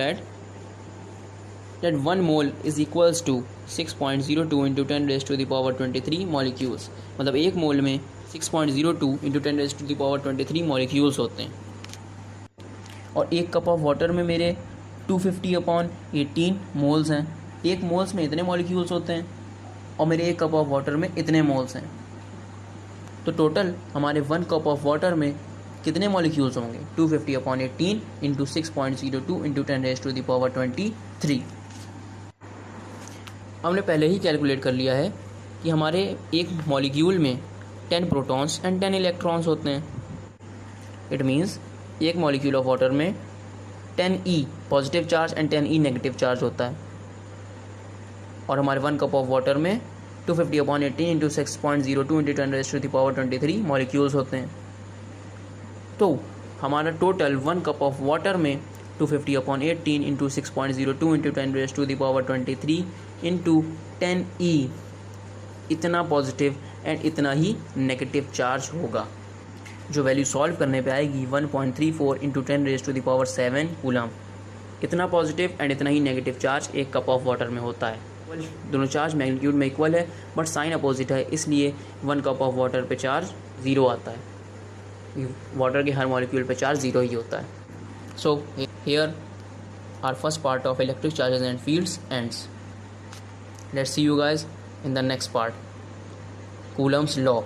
that 1 mole is equals to 6.02 into 10⁻23 molecules। मतलब एक मोल में 6.02 into 10⁻23 molecules होते हैं। और एक कप ऑफ वाटर में मेरे 250 अपॉन 18 मोल्स हैं। एक मोल्स में इतने मॉलिक्यूल्स होते हैं और मेरे एक कप ऑफ वाटर में इतने मोल्स हैं। तो टोटल हमारे 1 कप ऑफ वाटर में कितने मॉलिक्यूल्स होंगे? 250 अपॉन 18 इंटू 6.02 इंटू 10⁻23। हमने पहले ही कैलकुलेट कर लिया है कि हमारे एक मॉलिक्यूल में 10 प्रोटॉन्स एंड 10 इलेक्ट्रॉन्स होते हैं। इट मीन्स एक मॉलिक्यूल ऑफ वाटर में 10E positive charge and 10E negative charge होता है, और हमारे 1 कप ऑफ वाटर में 250 अपॉन 18 इंटू 6.02 इंटू 10⁻23 मॉलिक्यूल्स होते हैं। तो हमारा टोटल 1 कप ऑफ वाटर में 250 upon 18 into 6.02 into 10⁻23 into 10E इतना पॉजिटिव एंड इतना ही नेगेटिव चार्ज होगा, जो वैल्यू सॉल्व करने पे आएगी 1.34 इंटू 10⁻7 कूलम। इतना पॉजिटिव एंड इतना ही नेगेटिव चार्ज एक कप ऑफ वाटर में होता है। दोनों चार्ज मैग्नीट्यूड में इक्वल है बट साइन अपोजिट है, इसलिए 1 कप ऑफ वाटर पे चार्ज 0 आता है। वाटर के हर मॉलिक्यूल पे चार्ज 0 ही होता है। So here our first part of electric charges and fields ends. Let's see you guys in the next part, Coulomb's law।